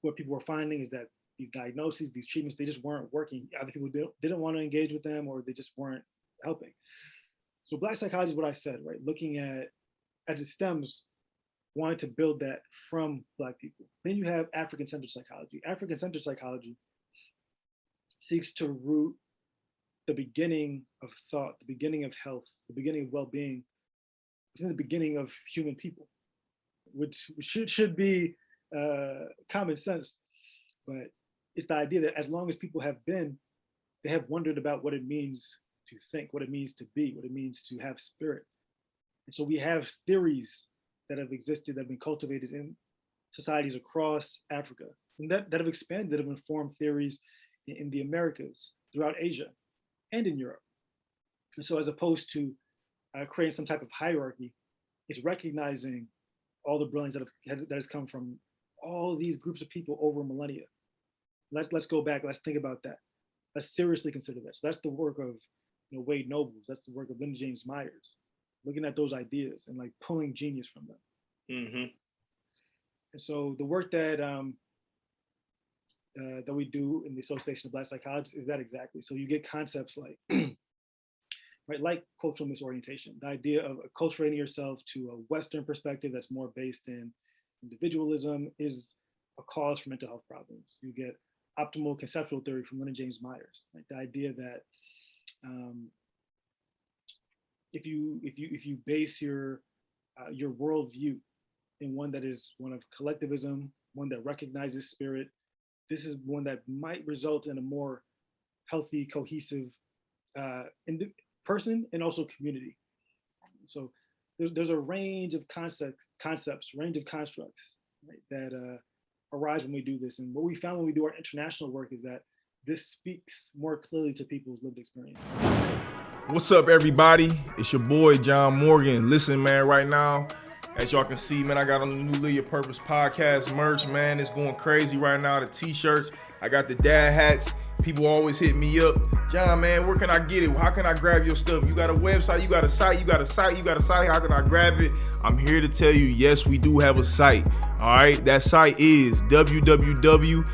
what people were finding is that these diagnoses, these treatments, they just weren't working. Either people didn't want to engage with them or they just weren't helping. So Black psychology is what I said, right? Looking at, as it stems, wanted to build that from Black people. Then you have African-centered psychology. African-centered psychology seeks to root the beginning of thought, the beginning of health, the beginning of well-being, it's in the beginning of human people, which should be common sense. But it's the idea that as long as people have been, they have wondered about what it means to think, what it means to be, what it means to have spirit. And so we have theories that have existed, that have been cultivated in societies across Africa, and that have expanded, that have informed theories in the Americas, throughout Asia, and in Europe. And so as opposed to creating some type of hierarchy, it's recognizing all the brilliance that has come from all these groups of people over millennia. Let's go back, let's think about that. Let's seriously consider that. So that's the work of Wade Nobles, that's the work of Lyndon James Myers, looking at those ideas and like pulling genius from them. Mm-hmm. And so the work that that we do in the Association of Black Psychologists is that exactly. So you get concepts like, right, like cultural misorientation, the idea of acculturating yourself to a Western perspective that's more based in individualism is a cause for mental health problems. You get optimal conceptual theory from Lyndon James Myers, like the idea that if you base your worldview in one that is one of collectivism, one that recognizes spirit, this is one that might result in a more healthy, cohesive person and also community. So there's a range of concepts, range of constructs, right, that arise when we do this. And what we found when we do our international work is that this speaks more clearly to people's lived experience. What's up, everybody? It's your boy, John Morgan. Listen, man, right now, as y'all can see, man, I got on the new Live Your Purpose podcast merch, man. It's going crazy right now. The t-shirts, I got the dad hats. People always hit me up. John, man, where can I get it? How can I grab your stuff? You got a website, you got a site. How can I grab it? I'm here to tell you, yes, we do have a site. All right, that site is www.lypp.org.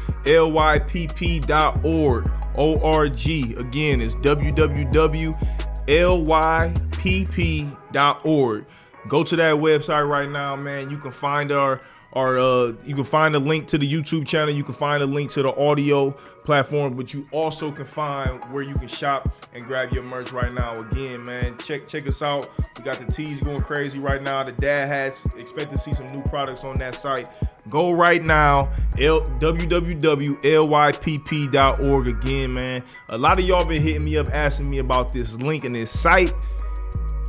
O-R-G. Again, it's www.lypp.org. Go to that website right now, man. You can find you can find a link to the YouTube channel. You can find a link to the audio platform, but you also can find where you can shop and grab your merch right now. Again, man, check us out. We got the tees going crazy right now. The dad hats. Expect to see some new products on that site. Go right now, www.lypp.org. Again, man. A lot of y'all been hitting me up asking me about this link and this site.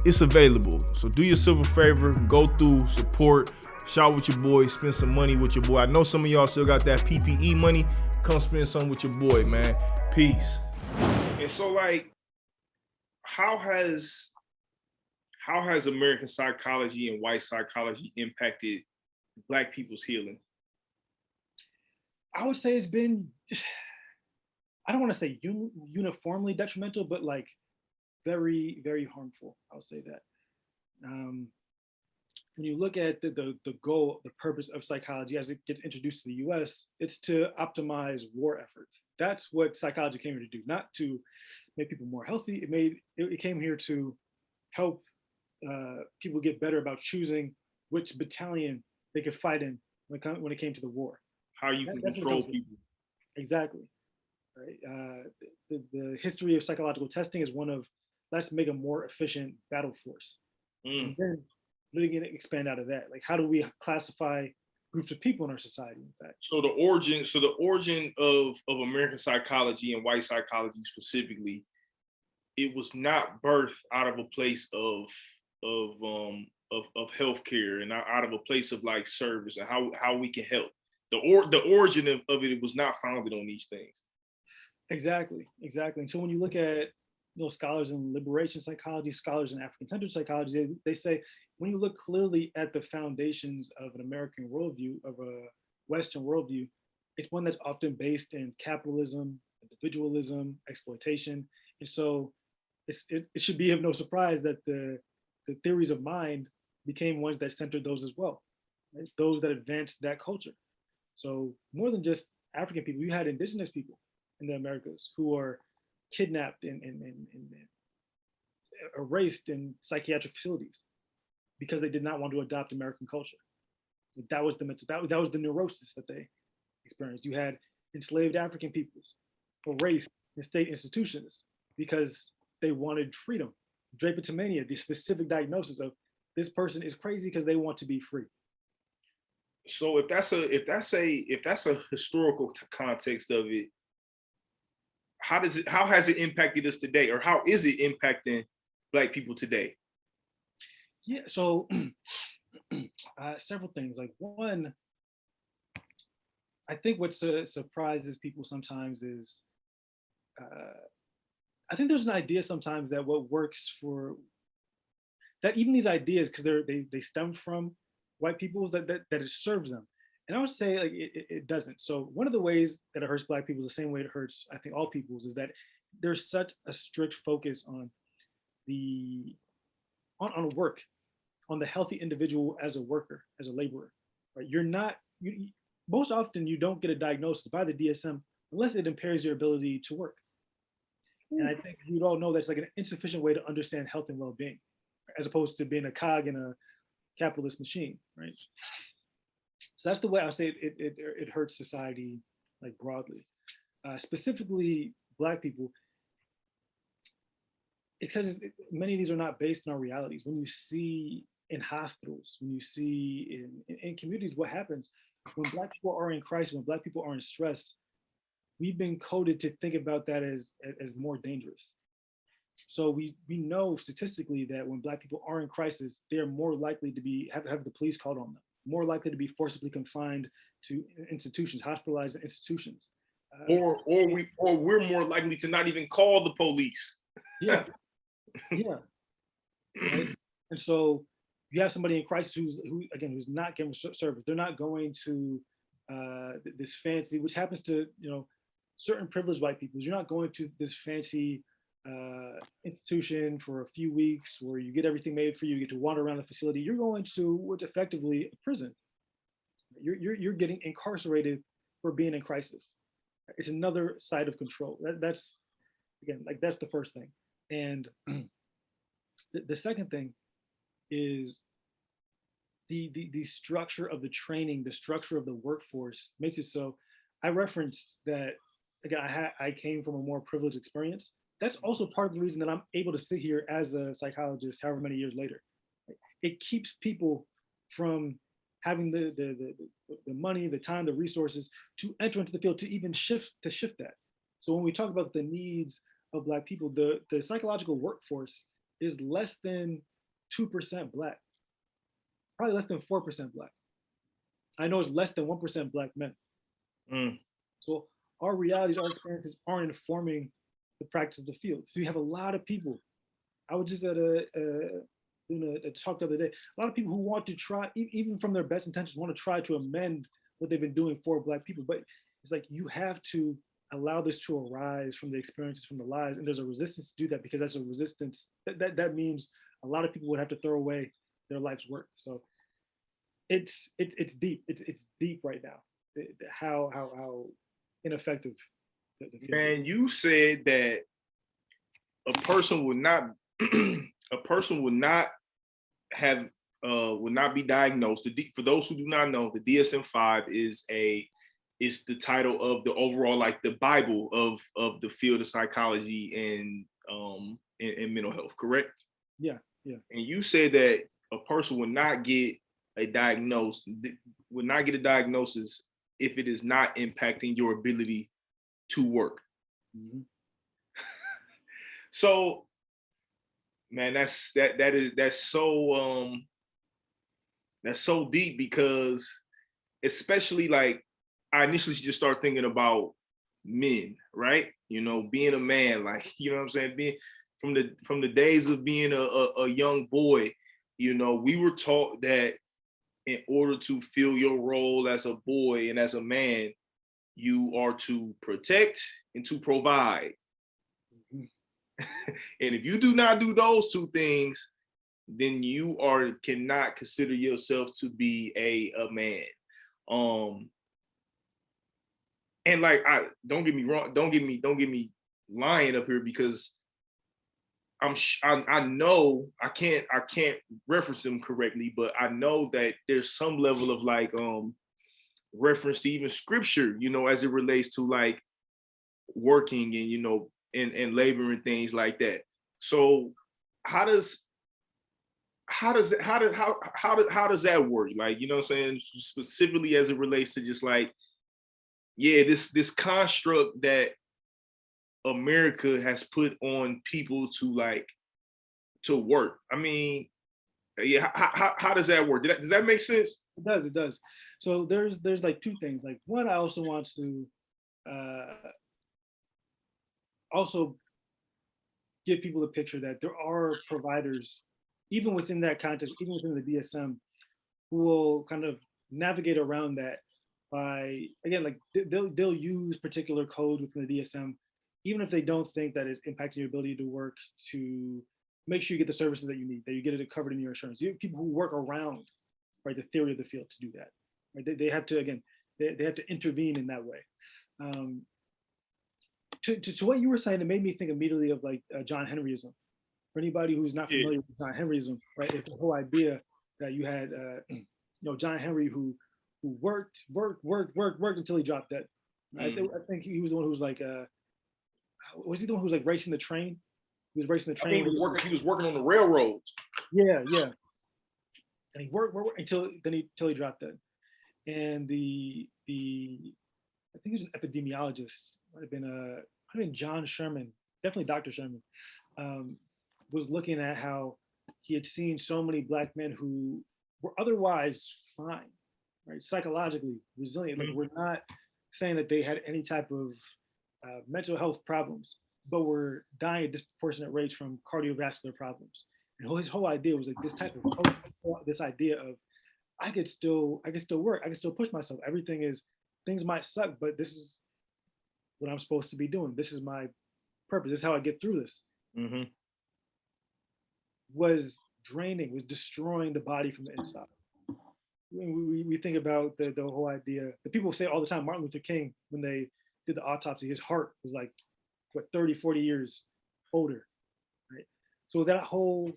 It's available. So do yourself a favor, go through, support, shout with your boy, spend some money with your boy. I know some of y'all still got that PPE money. Come spend some with your boy, man. Peace. And so, like, how has American psychology and white psychology impacted Black people's healing? I would say it's been, I don't want to say uniformly detrimental, but like very, very harmful. I would say that. When you look at the goal, the purpose of psychology as it gets introduced to the US, it's to optimize war efforts. That's what psychology came here to do, not to make people more healthy. It came here to help people get better about choosing which battalion they could fight in when it came to the war. How you can control people. Exactly. Right. The history of psychological testing is one of, let's make a more efficient battle force. And then letting it expand out of that. Like, how do we classify groups of people in our society, in fact? So the origin of American psychology and white psychology specifically, it was not birthed out of a place of healthcare and out of a place of like service and how we can help. The origin of it was not founded on these things. Exactly. And so when you look at scholars in liberation psychology, scholars in African-centered psychology, they say when you look clearly at the foundations of an American worldview, of a Western worldview, it's one that's often based in capitalism, individualism, exploitation. And so it should be of no surprise that the theories of mind became ones that centered those as well, right? Those that advanced that culture. So more than just African people, you had indigenous people in the Americas who are kidnapped and erased in psychiatric facilities because they did not want to adopt American culture. That was the neurosis that they experienced. You had enslaved African peoples erased in state institutions because they wanted freedom. Drapetomania, the specific diagnosis of this person is crazy because they want to be free. So if that's a historical context of it, how has it impacted us today, or how is it impacting Black people today? Yeah, so several things. Like, one, I think what surprises people sometimes is I think there's an idea sometimes that what works for that, even these ideas, because they stem from white peoples, that it serves them. And I would say like it doesn't. So one of the ways that it hurts Black people is the same way it hurts, I think, all peoples, is that there's such a strict focus on work, on the healthy individual as a worker, as a laborer. Right? Most often you don't get a diagnosis by the DSM unless it impairs your ability to work. And I think you'd all know that's like an insufficient way to understand health and well-being, as opposed to being a cog in a capitalist machine, right? So that's the way I say it hurts society, like, broadly. Specifically Black people, because many of these are not based on our realities. When you see in hospitals, when you see in communities, what happens when Black people are in crisis, when Black people are in stress, we've been coded to think about that as more dangerous. So we know statistically that when Black people are in crisis, they're more likely to be have the police called on them, more likely to be forcibly confined to institutions, hospitalized in institutions. Or we're more likely to not even call the police. Yeah, yeah, right. And so you have somebody in crisis who's not getting service. They're not going to this fancy, which happens to certain privileged white people. You're not going to this fancy institution for a few weeks where you get everything made for you. You get to wander around the facility. You're going to what's effectively a prison. You're getting incarcerated for being in crisis. It's another side of control. That's again, like that's the first thing. And the second thing is the structure of the training, the structure of the workforce makes it so. I referenced that again. I came from a more privileged experience. That's also part of the reason that I'm able to sit here as a psychologist, however many years later. It keeps people from having the money, the time, the resources to enter into the field to even shift that. So when we talk about the needs of Black people, the psychological workforce is less than 2% Black, probably less than 4% Black. I know it's less than 1% Black men. So our realities, our experiences aren't informing the practice of the field. So you have a lot of people. I was just at a talk the other day. A lot of people who want to try, even from their best intentions, want to try to amend what they've been doing for Black people. But it's like you have to allow this to arise from the experiences, from the lives, and there's a resistance to do that because that's a resistance. That means a lot of people would have to throw away their life's work. So it's deep. It's deep right now. How ineffective. Man, you said that a person would not have would not be diagnosed. For those who do not know, the DSM-5 is the title of the overall, like the Bible of the field of psychology and mental health, correct? Yeah. And you said that a person would not get a diagnosis if it is not impacting your ability to work. Mm-hmm. So, man, that's so deep because especially like I initially just start thinking about men, right? Being a man, like, you know what I'm saying? Being from the days of being a young boy, we were taught that in order to fill your role as a boy and as a man, you are to protect and to provide. Mm-hmm. And if you do not do those two things, then you cannot consider yourself to be a man. And like, don't get me wrong, don't get me lying up here because I know I can't reference them correctly, but I know that there's some level of like reference to even scripture, as it relates to like working and and labor and things like that. So how does that work? Like, what I'm saying, specifically as it relates to just like, yeah, this construct that America has put on people to work. I mean, yeah, how does that work? Does that make sense? It does. So there's like two things. Like one, I also want to also give people a picture that there are providers, even within that context, even within the DSM, who will kind of navigate around that by, again, like they'll use particular code within the DSM, even if they don't think that is impacting your ability to work, to make sure you get the services that you need, that you get it covered in your insurance. You have people who work around, right, the theory of the field to do that. Right? They have to, again, they have to intervene in that way. To what you were saying, it made me think immediately of like John Henryism. For anybody who's not familiar with John Henryism, right, it's the whole idea that you had, John Henry who worked until he dropped dead. I think he was the one who was like, was he the one who was like racing the train? He was racing the train. He was working on the railroads. Yeah. And he worked until he dropped dead. And I think he was an epidemiologist. Might have been John Sherman. definitely Dr. Sherman, was looking at how he had seen so many Black men who were otherwise fine, right? Psychologically resilient. Like, we're not saying that they had any type of mental health problems, but were dying at disproportionate rates from cardiovascular problems. And his whole idea was like this type of hope, this idea of I could still work, I can still push myself. Everything is, things might suck, but this is what I'm supposed to be doing. This is my purpose. This is how I get through this. Mm-hmm. Was draining, was destroying the body from the inside. We think about the whole idea that people say all the time, Martin Luther King, when they did the autopsy, his heart was like, what, 30, 40 years older, right? So that whole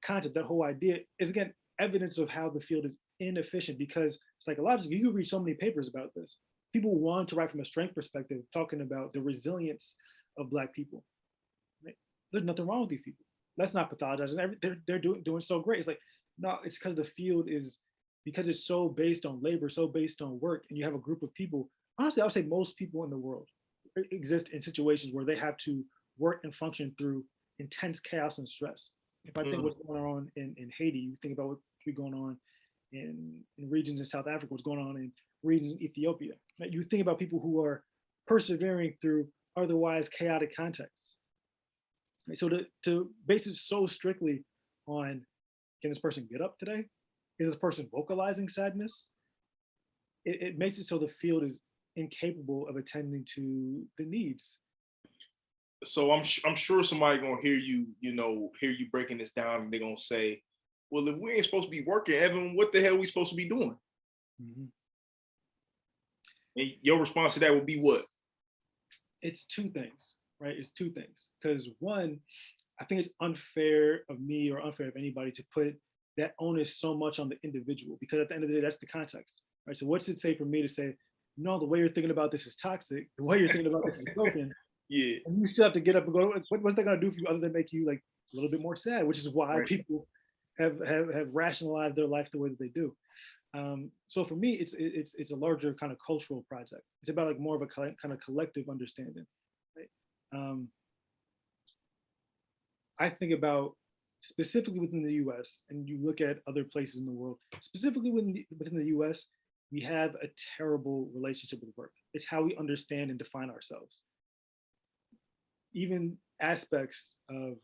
concept, that whole idea is, again, evidence of how the field is inefficient, because psychologically, you read so many papers about this. People want to write from a strength perspective, talking about the resilience of Black people. Right? There's nothing wrong with these people. Let's not pathologize. And they're doing so great. It's like, no, it's because the field is, because it's so based on labor, so based on work, and you have a group of people. Honestly, I would say most people in the world exist in situations where they have to work and function through intense chaos and stress. If I think what's going on in Haiti, you think about what's going on in regions in South Africa, what's going on in regions in Ethiopia. Right? You think about people who are persevering through otherwise chaotic contexts. Right? So to base it so strictly on, can this person get up today? Is this person vocalizing sadness? It makes it so the field is incapable of attending to the needs. So I'm sure somebody gonna hear you, hear you breaking this down, and they're gonna say, well, if we ain't supposed to be working, Evan, what the hell are we supposed to be doing? Mm-hmm. And your response to that would be what? It's two things, right? It's two things. Because one, I think it's unfair of me or unfair of anybody to put that onus so much on the individual, because at the end of the day, that's the context, right? So what's it say for me to say, no, the way you're thinking about this is toxic, the way you're thinking about this is broken. Yeah. And you still have to get up and go, what's that gonna do for you other than make you like a little bit more sad, which is why right. People have rationalized their life the way that they do. So for me, it's a larger kind of cultural project. It's about like more of a kind of collective understanding, right? I think about specifically within the US, and you look at other places in the world, specifically within the US, we have a terrible relationship with work. It's how we understand and define ourselves. Even aspects of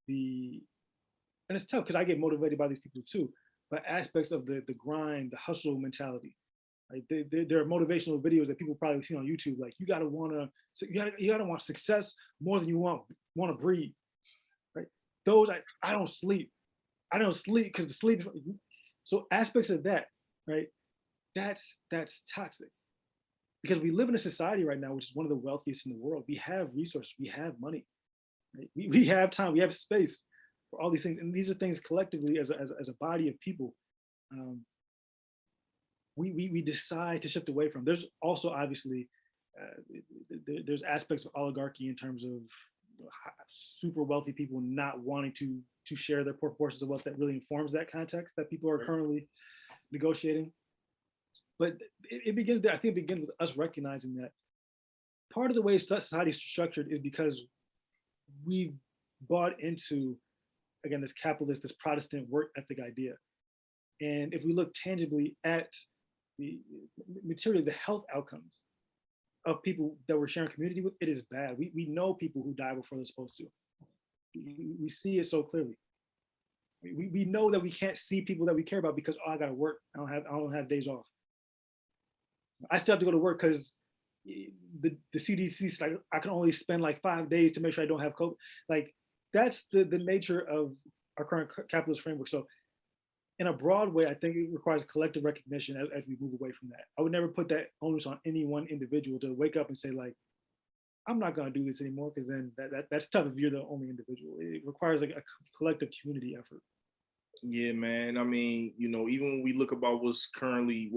and it's tough because I get motivated by these people too, but aspects of the grind, the hustle mentality. Right? There are motivational videos that people probably see on YouTube, like you gotta want success more than you want to breathe. Right? Those I don't sleep. I don't sleep because the sleep. So aspects of that, right? That's toxic. Because we live in a society right now, which is one of the wealthiest in the world. We have resources, we have money, right? We have time, we have space for all these things. And these are things collectively as a body of people, we decide to shift away from. There's also obviously, there's aspects of oligarchy in terms of super wealthy people not wanting to share their proportions of wealth that really informs that context that people are currently negotiating. But it begins there. I think it begins with us recognizing that part of the way society is structured is because we bought into, again, this capitalist, this Protestant work ethic idea. And if we look tangibly at the material, the health outcomes of people that we're sharing community with, it is bad. We know people who die before they're supposed to. We see it so clearly. We know that we can't see people that we care about because, oh, I gotta work. I don't have days off. I still have to go to work because the CDC said I can only spend like 5 days to make sure I don't have COVID. Like that's the nature of our current capitalist framework. So in a broad way, I think it requires collective recognition as we move away from that. I would never put that onus on any one individual to wake up and say like, I'm not gonna do this anymore, because then that's tough if you're the only individual. It requires like a collective community effort. Yeah, man. I mean, even when we look about what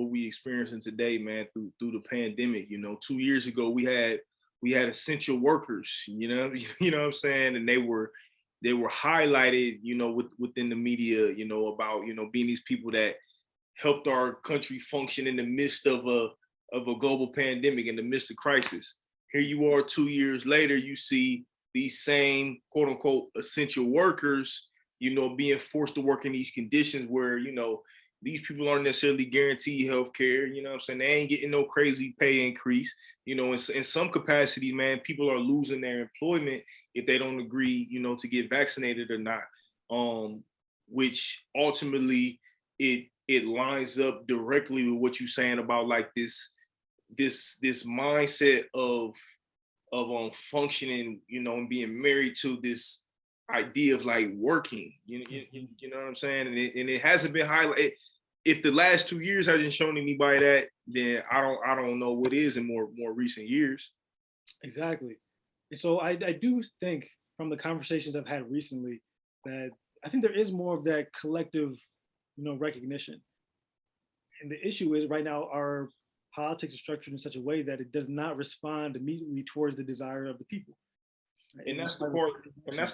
we experiencing today, man, through the pandemic, 2 years ago we had essential workers, you know what I'm saying? And they were highlighted, within the media, about, being these people that helped our country function in the midst of a global pandemic, in the midst of crisis. Here you are 2 years later, you see these same quote unquote essential workers, you know, being forced to work in these conditions where, you know, these people aren't necessarily guaranteed health care. You know what I'm saying? They ain't getting no crazy pay increase. You know, in some capacity, man, people are losing their employment if they don't agree, you know, to get vaccinated or not. Which ultimately it lines up directly with what you're saying about like this mindset of functioning, you know, and being married to this idea of like working. You know what I'm saying? And it hasn't been highlighted. If the last 2 years hasn't shown anybody that, then I don't know what is in more recent years. Exactly. And so I do think from the conversations I've had recently that I think there is more of that collective, you know, recognition. And the issue is right now our politics are structured in such a way that it does not respond immediately towards the desire of the people. Right? And that's the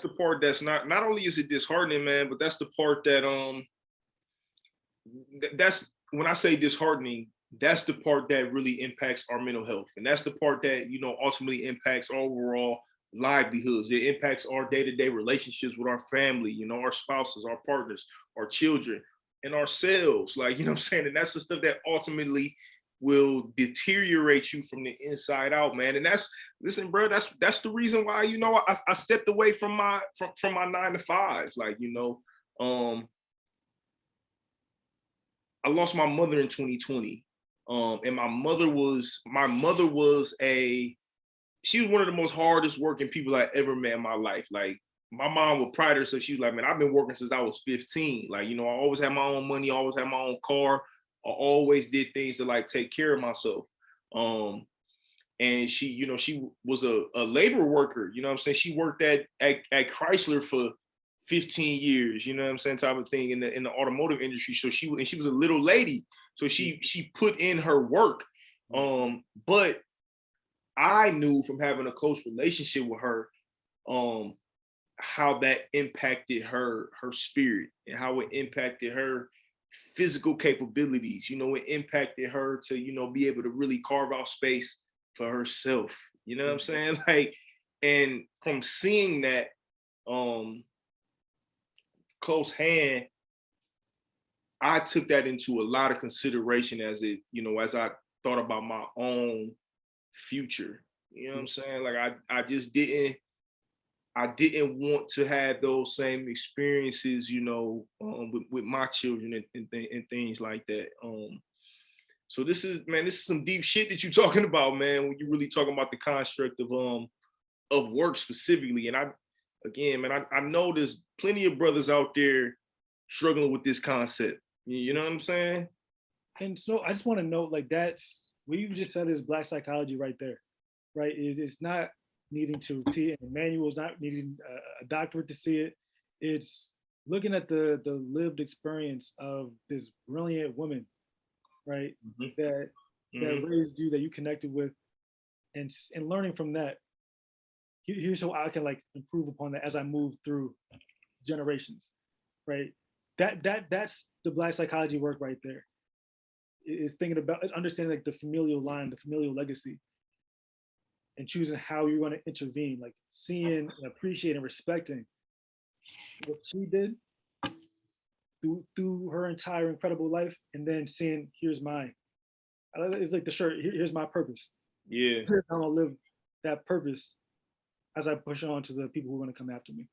part, that's not only is it disheartening, man, but that's the part that that's when I say disheartening, that's the part that really impacts our mental health. And that's the part that, you know, ultimately impacts our overall livelihoods. It impacts our day-to-day relationships with our family, you know, our spouses, our partners, our children, and ourselves. Like, you know what I'm saying? And that's the stuff that ultimately will deteriorate you from the inside out, man. And listen, bro, that's the reason why, you know, I stepped away from my 9 to 5. Like, you know, I lost my mother in 2020. And my mother was she was one of the most hardest working people I ever met in my life. Like, my mom would pride herself. She was like, man, I've been working since I was 15. Like, you know, I always had my own money, I always had my own car. I always did things to like take care of myself. And she, you know, she was a labor worker, you know what I'm saying? She worked at Chrysler for 15 years, you know what I'm saying, type of thing in the automotive industry. So she was a little lady. So she put in her work. But I knew from having a close relationship with her, how that impacted her spirit and how it impacted her physical capabilities. You know, it impacted her to, you know, be able to really carve out space for herself. You know what I'm saying? Like, and from seeing that close hand, I took that into a lot of consideration as it, you know, as I thought about my own future. You know what I'm saying? Like, I just didn't want to have those same experiences, you know, with my children and things like that. So this is some deep shit that you're talking about, man, when you're really talking about the construct of work specifically. And I know there's plenty of brothers out there struggling with this concept. You know what I'm saying? And so I just want to note, like, that's what you just said is Black psychology right there, right? It's not needing to see it in manuals, not needing a doctorate to see it. It's looking at the lived experience of this brilliant woman, right? Mm-hmm. That raised you, that you connected with, and learning from that. Here's how I can like improve upon that as I move through generations, right? That's the Black psychology work right there. Is thinking about understanding like the familial line, the familial legacy, and choosing how you're going to intervene, like seeing and appreciating and respecting what she did through her entire incredible life, and then seeing, here's mine. It's like the shirt, here's my purpose. Yeah. Here's how I'm gonna live that purpose as I push on to the people who are gonna come after me.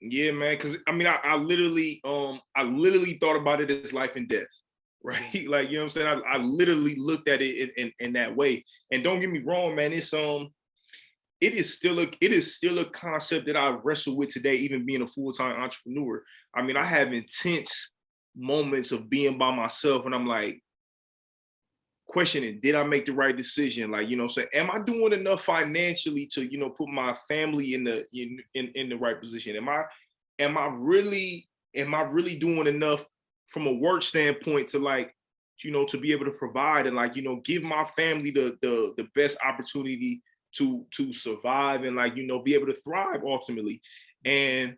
Yeah, man, because I mean, I literally thought about it as life and death, right? Like, you know what I'm saying? I literally looked at it in that way. And don't get me wrong, man, it is still a concept that I wrestle with today, even being a full-time entrepreneur. I mean, I have intense moments of being by myself, and I'm like questioning, did I make the right decision? Like, you know, say, am I doing enough financially to, you know, put my family in the right position? Am I really doing enough from a work standpoint to, like, you know, to be able to provide and, like, you know, give my family the best opportunity to survive and, like, you know, be able to thrive ultimately. And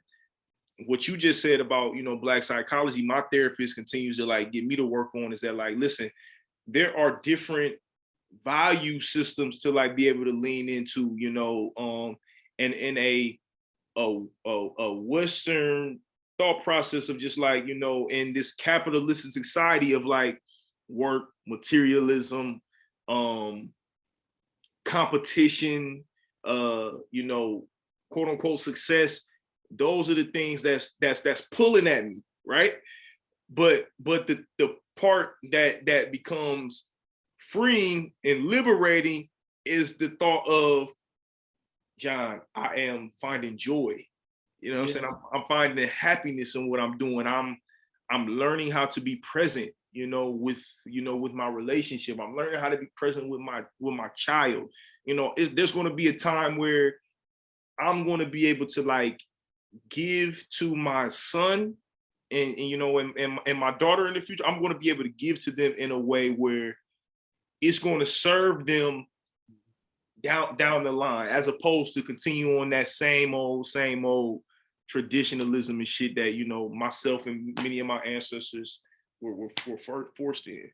what you just said about, you know, Black psychology, my therapist continues to like get me to work on is that, like, listen, there are different value systems to like be able to lean into, you know, and in a Western thought process of just like, you know, in this capitalistic society of like work, materialism, competition, you know, quote unquote success. Those are the things that's pulling at me, right? But the part that becomes freeing and liberating is the thought of, John, I am finding joy. You know what I'm saying? I'm finding the happiness in what I'm doing. I'm learning how to be present, you know, with my relationship. I'm learning how to be present with my child. You know, there's going to be a time where I'm going to be able to like give to my son and you know, and my daughter in the future. I'm going to be able to give to them in a way where it's going to serve them down the line, as opposed to continue on that same old traditionalism and shit that, you know, myself and many of my ancestors were forced in.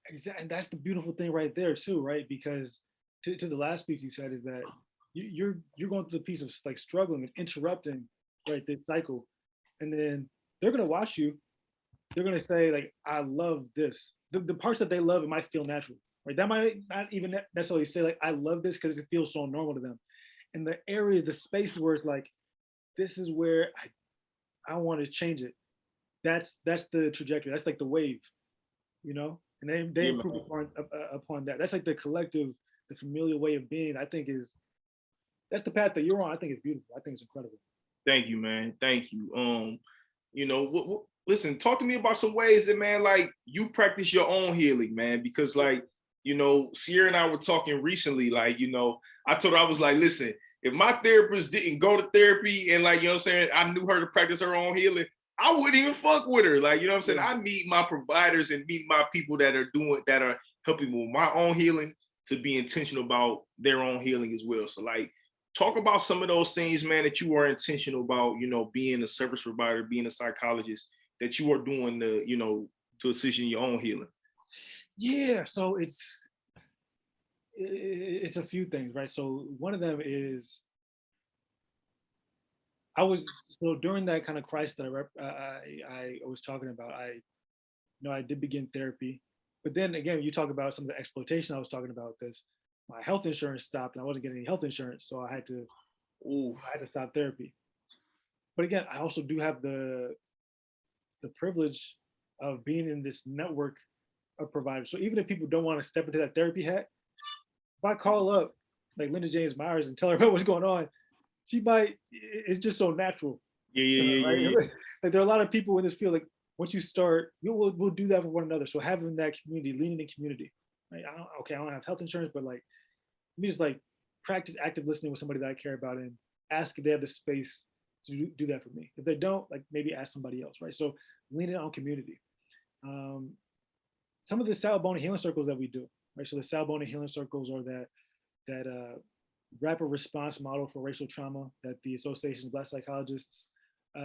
Exactly. And that's the beautiful thing right there too, right? Because to the last piece you said is that you're going through the piece of like struggling and interrupting, right, this cycle, and then they're gonna watch you. They're gonna say like, I love this. The parts that they love, it might feel natural, right? That might not even necessarily say like, I love this because it feels so normal to them. And the area, the space where it's like, this is where I want to change it. That's the trajectory. That's like the wave, you know. And they improve upon that. That's like the collective, the familial way of being. I think that's the path that you're on. I think it's beautiful. I think it's incredible. Thank you, man. Thank you. You know, listen, talk to me about some ways that, man, like you practice your own healing, man, because like, you know, Sierra and I were talking recently, like, you know, I told her, I was like, listen, if my therapist didn't go to therapy and like, you know what I'm saying, I knew her to practice her own healing, I wouldn't even fuck with her. Like, you know what I'm saying? I need my providers and meet my people that are helping me with my own healing to be intentional about their own healing as well. So like, talk about some of those things, man, that you are intentional about, you know, being a service provider, being a psychologist, that you are doing to, you know, to assist in your own healing. Yeah, so it's a few things, right? So one of them is so during that kind of crisis that I was talking about, I did begin therapy, but then again, you talk about some of the exploitation I was talking about. This, my health insurance stopped, and I wasn't getting any health insurance, so I had to stop therapy. But again, I also do have the privilege of being in this network of providers. So even if people don't want to step into that therapy hat, if I call up like Linda James Myers and tell her about what's going on, she might. It's just so natural. Yeah. Like there are a lot of people in this field. Like once you start, we'll do that for one another. So having that community, leaning in community. Right? I don't have health insurance, but like me just like practice active listening with somebody that I care about and ask if they have the space to do that for me. If they don't, like maybe ask somebody else. Right. So leaning on community. Some of the Salbona healing circles that we do. Right. So the Salbona healing circles are that rapid response model for racial trauma that the Association of Black Psychologists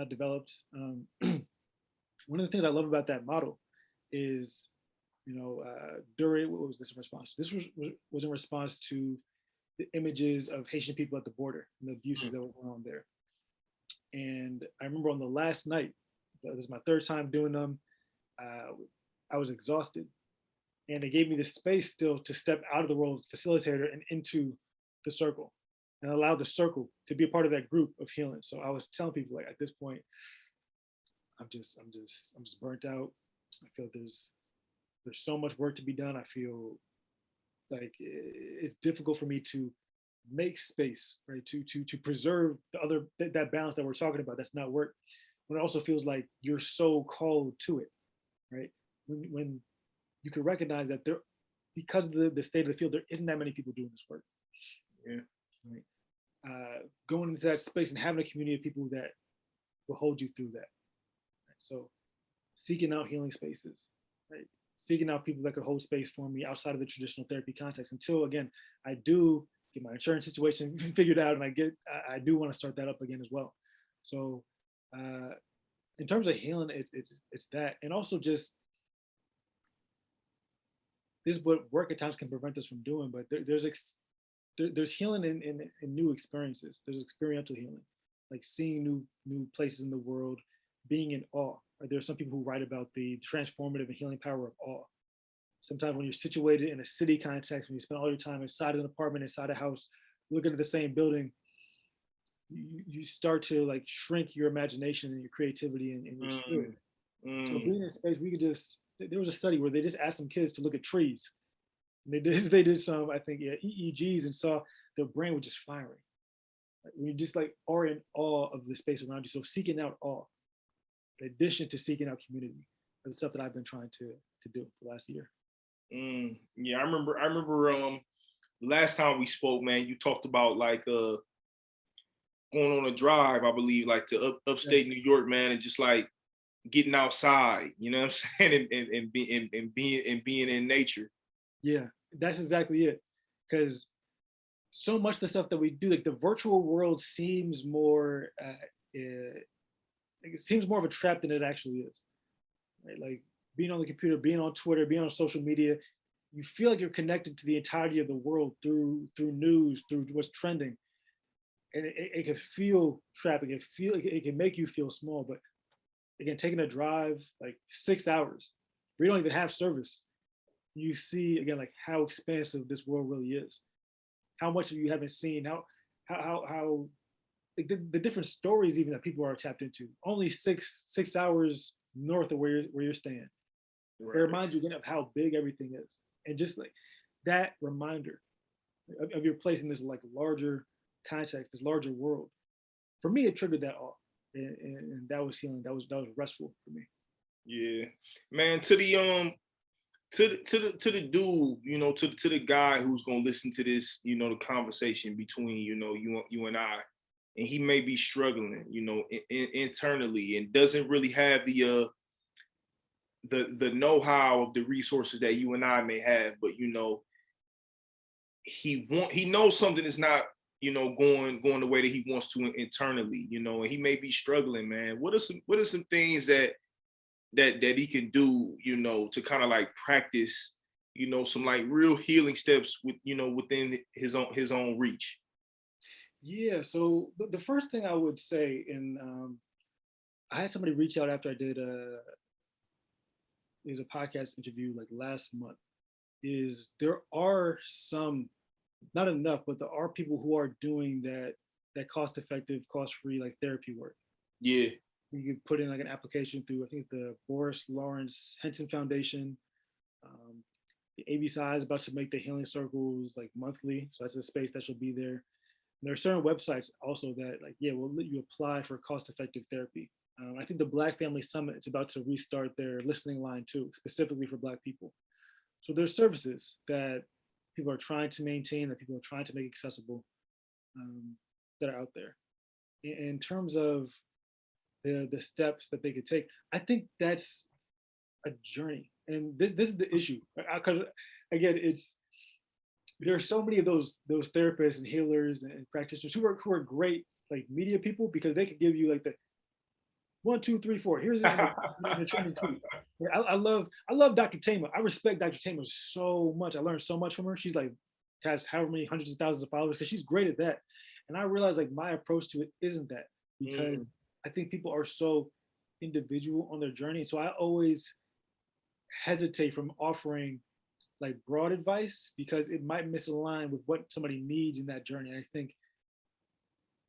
developed. One of the things I love about that model is, you know, during, what was this in response? This was in response to the images of Haitian people at the border and the abuses that were going on there. And I remember on the last night, this is my third time doing them, I was exhausted. And they gave me the space still to step out of the role of facilitator and into the circle and allow the circle to be a part of that group of healing. So I was telling people like at this point, I'm just burnt out. I feel there's so much work to be done. I feel like it's difficult for me to make space, right? To preserve the other that balance that we're talking about. That's not work. When it also feels like you're so called to it, right? When you can recognize that there, because of the state of the field, there isn't that many people doing this work. Yeah. Right. Going into that space and having a community of people that will hold you through that. Right? So seeking out healing spaces, right? Seeking out people that could hold space for me outside of the traditional therapy context until again, I do get my insurance situation figured out and I do want to start that up again as well. So in terms of healing, it's that. And also just, this is what work at times can prevent us from doing, but there's there's healing in new experiences. There's experiential healing, like seeing new places in the world, being in awe. Right? There are some people who write about the transformative and healing power of awe. Sometimes when you're situated in a city context, when you spend all your time inside of an apartment, inside a house, looking at the same building, you start to like shrink your imagination and your creativity and your spirit. So being in space, we could just, there was a study where they just asked some kids to look at trees. And they did some, I think, yeah, EEGs, and saw their brain was just firing. Like, we just like are in awe of the space around you. So seeking out awe, in addition to seeking out community, is stuff that I've been trying to do for the last year. Yeah, I remember last time we spoke, man, you talked about like going on a drive, I believe, like to upstate New York, man, and just like getting outside, you know what I'm saying, and being in nature. Yeah, that's exactly it. Because so much of the stuff that we do, like the virtual world seems more, it seems more of a trap than it actually is. Right? Like being on the computer, being on Twitter, being on social media, you feel like you're connected to the entirety of the world through news, through what's trending, and it can feel trapping. It can make you feel small. But again, taking a drive like 6 hours, we don't even have service. You see again like how expansive this world really is, how much of you haven't seen, how like the different stories even that people are tapped into. Only six hours north of where you're staying. Right. It reminds you again of how big everything is, and just like that reminder of your place in this like larger context, this larger world. For me, it triggered that off, and that was healing. That was restful for me. Yeah, man. To the dude, you know, to the guy who's gonna listen to this, you know, the conversation between, you know, you and I, and he may be struggling, you know, internally, and doesn't really have the know-how of the resources that you and I may have, but you know, he knows something is not, you know, going the way that he wants to internally, you know, and he may be struggling, man. What are some things that he can do, you know, to kind of like practice, you know, some like real healing steps with, you know, within his own reach? Yeah. So the first thing I would say, and I had somebody reach out after I did a podcast interview like last month, is there are some, not enough, but there are people who are doing that cost-effective, cost-free like therapy work. Yeah. You could put in like an application through, I think, the Boris Lawrence Henson Foundation. The ABSI is about to make the healing circles like monthly, so that's a space that should be there. And there are certain websites also that like, yeah, will let you apply for cost-effective therapy. I think the Black Family Summit is about to restart their listening line too, specifically for Black people. So there's services that people are trying to maintain, that people are trying to make accessible, that are out there. In terms of the steps that they could take, I think that's a journey, and this is the issue. Because again, there are so many of those therapists and healers and practitioners who are great like media people, because they could give you like the 1, 2, 3, 4. Here's the training tweet. I love Dr. Tamer. I respect Dr. Tamer so much. I learned so much from her. She's like has however many hundreds of thousands of followers because she's great at that. And I realized like my approach to it isn't that, because I think people are so individual on their journey. So I always hesitate from offering like broad advice because it might misalign with what somebody needs in that journey. I think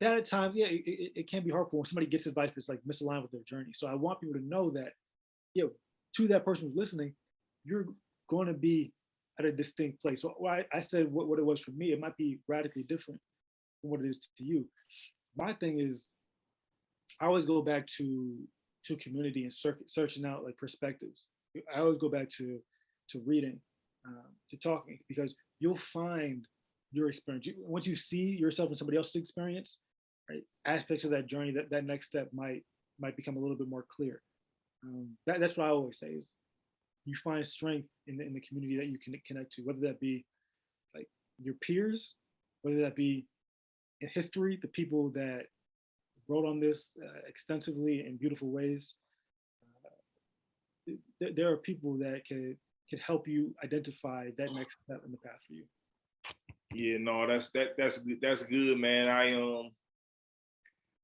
that at times, yeah, it can be harmful when somebody gets advice that's like misaligned with their journey. So I want people to know that, you know, to that person who's listening, you're going to be at a distinct place. So I said what it was for me, it might be radically different from what it is to you. My thing is, I always go back to community and searching out like perspectives. I always go back to reading, to talking, because you'll find your experience. Once you see yourself in somebody else's experience, right, aspects of that journey, that next step might become a little bit more clear. That's what I always say is you find strength in the community that you can connect to, whether that be like your peers, whether that be in history, the people that wrote on this extensively in beautiful ways. There are people that could help you identify that next step in the path for you. Yeah, no, that's good. That's good, man.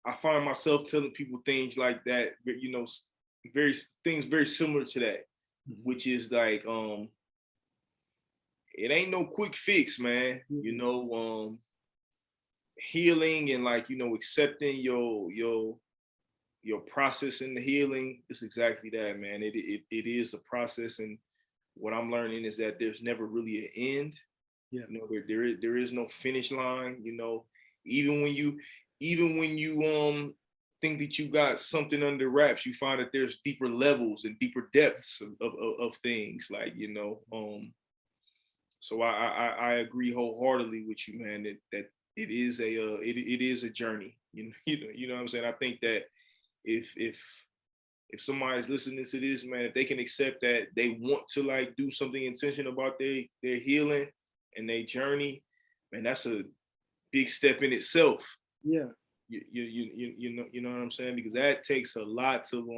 I find myself telling people things like that, you know, very things very similar to that, which is like it ain't no quick fix, man. You know, healing and like, you know, accepting your process in the healing is exactly that, man. It is a process, and what I'm learning is that there's never really an end. Yeah. You know, there is no finish line. You know, even when you think that you got something under wraps, you find that there's deeper levels and deeper depths of things. Like, you know, so I agree wholeheartedly with you, man. That it is it is a journey. You know what I'm saying. I think that if somebody's listening to this, man, if they can accept that they want to like do something intentional about their healing and their journey, man, that's a big step in itself. Yeah. You know what I'm saying? Because that takes a lot of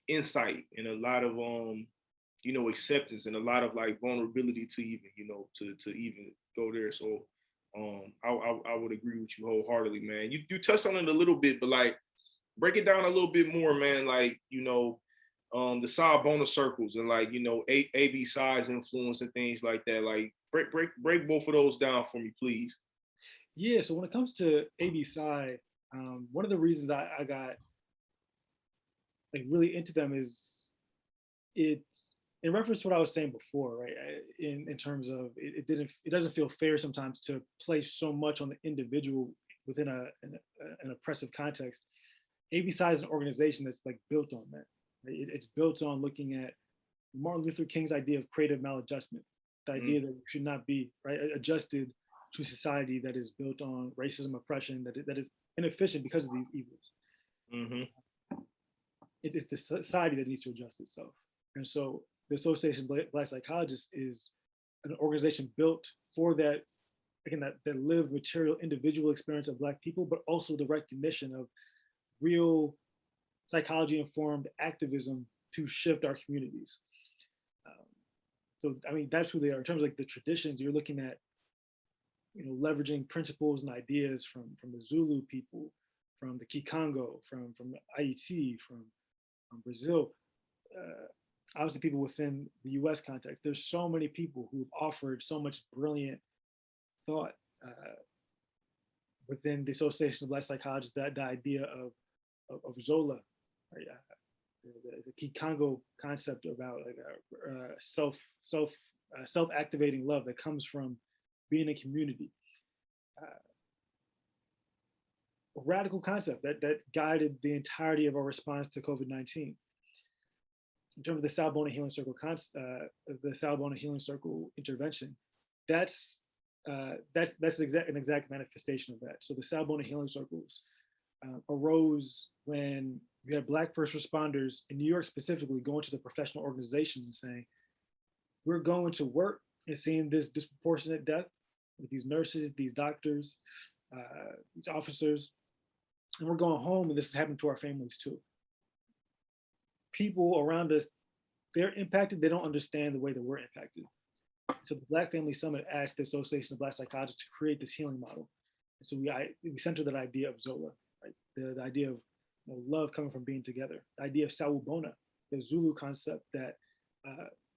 insight and a lot of you know, acceptance and a lot of like vulnerability to even, you know, to even go there. So I would agree with you wholeheartedly, man. You touched on it a little bit, but like break it down a little bit more, man. Like, you know, the side bonus circles and like, you know, AB size influence and things like that. Like break both of those down for me, please. Yeah. So when it comes to AB Psi, one of the reasons I got like really into them is it's in reference to what I was saying before, right? In terms of it doesn't feel fair sometimes to place so much on the individual within an oppressive context. AB Psi is an organization that's like built on that. Right? It's built on looking at Martin Luther King's idea of creative maladjustment, the idea that we should not be right adjusted to a society that is built on racism, oppression, that is inefficient because of these evils. Mm-hmm. It is the society that needs to adjust itself. And so the Association of Black Psychologists is an organization built for that, again, that lived material individual experience of Black people, but also the recognition of real psychology informed activism to shift our communities. So, I mean, that's who they are. In terms of like the traditions, you're looking at, you know, leveraging principles and ideas from the Zulu people, from the Kikongo, from Haiti, from Brazil, obviously people within the US context. There's so many people who've offered so much brilliant thought within the Association of Black Psychologists, that the idea of Zola, right? The Kikongo concept about like self-activating love that comes from being a community. A radical concept that guided the entirety of our response to COVID-19. In terms of the Sal Bona Healing Circle, the Sal Bona Healing Circle intervention, that's an exact manifestation of that. So the Sal Bona Healing Circles arose when you had Black first responders in New York specifically going to the professional organizations and saying, we're going to work and seeing this disproportionate death with these nurses, these doctors, these officers, and we're going home and this is happening to our families too. People around us, they're impacted, they don't understand the way that we're impacted. So the Black Family Summit asked the Association of Black Psychologists to create this healing model. And so we centered that idea of Zola, right? The idea of, you know, love coming from being together, the idea of Sawubona, the Zulu concept that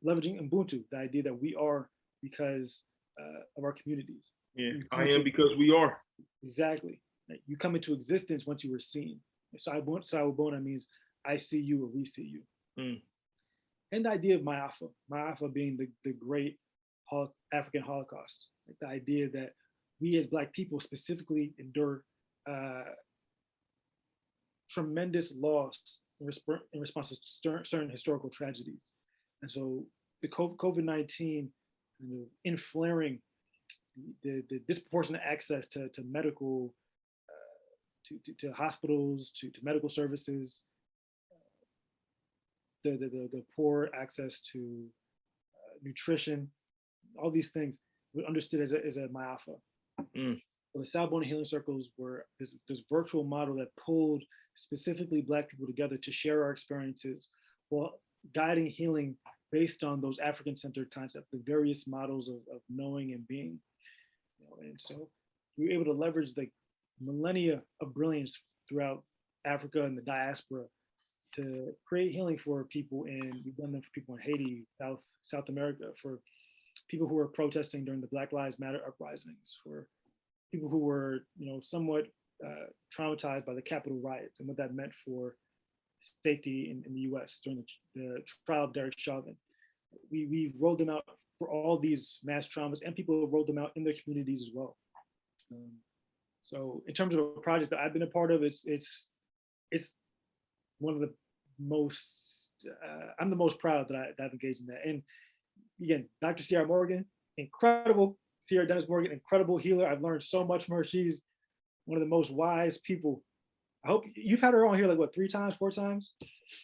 leveraging Ubuntu, the idea that we are because of our communities. Yeah, I am because we are. Exactly. Right? You come into existence once you were seen. Sawubona means I see you or we see you. And the idea of Ma'afa being the great African Holocaust, like the idea that we as Black people specifically endure tremendous loss in response to certain historical tragedies. And so the COVID-19 inflaring the disproportionate access to medical, to hospitals, to medical services, the poor access to nutrition, all these things were understood as a Ma'afa. So the Sal Bona Healing Circles were this virtual model that pulled specifically Black people together to share our experiences while guiding healing based on those African-centered concepts, the various models of knowing and being. And so we were able to leverage the millennia of brilliance throughout Africa and the diaspora to create healing for people. And we've done them for people in Haiti, South America, for people who were protesting during the Black Lives Matter uprisings, for people who were, somewhat traumatized by the Capitol riots and what that meant for safety in the U.S. during the trial of Derek Chauvin. We rolled them out for all these mass traumas, and people rolled them out in their communities as well. So in terms of a project that I've been a part of, it's one of the most, I'm the most proud that I've engaged in that. And again, Dr. Sierra Morgan, incredible. Sierra Dennis Morgan, incredible healer. I've learned so much from her. She's one of the most wise people. I hope you've had her on here like what, 3 times, 4 times?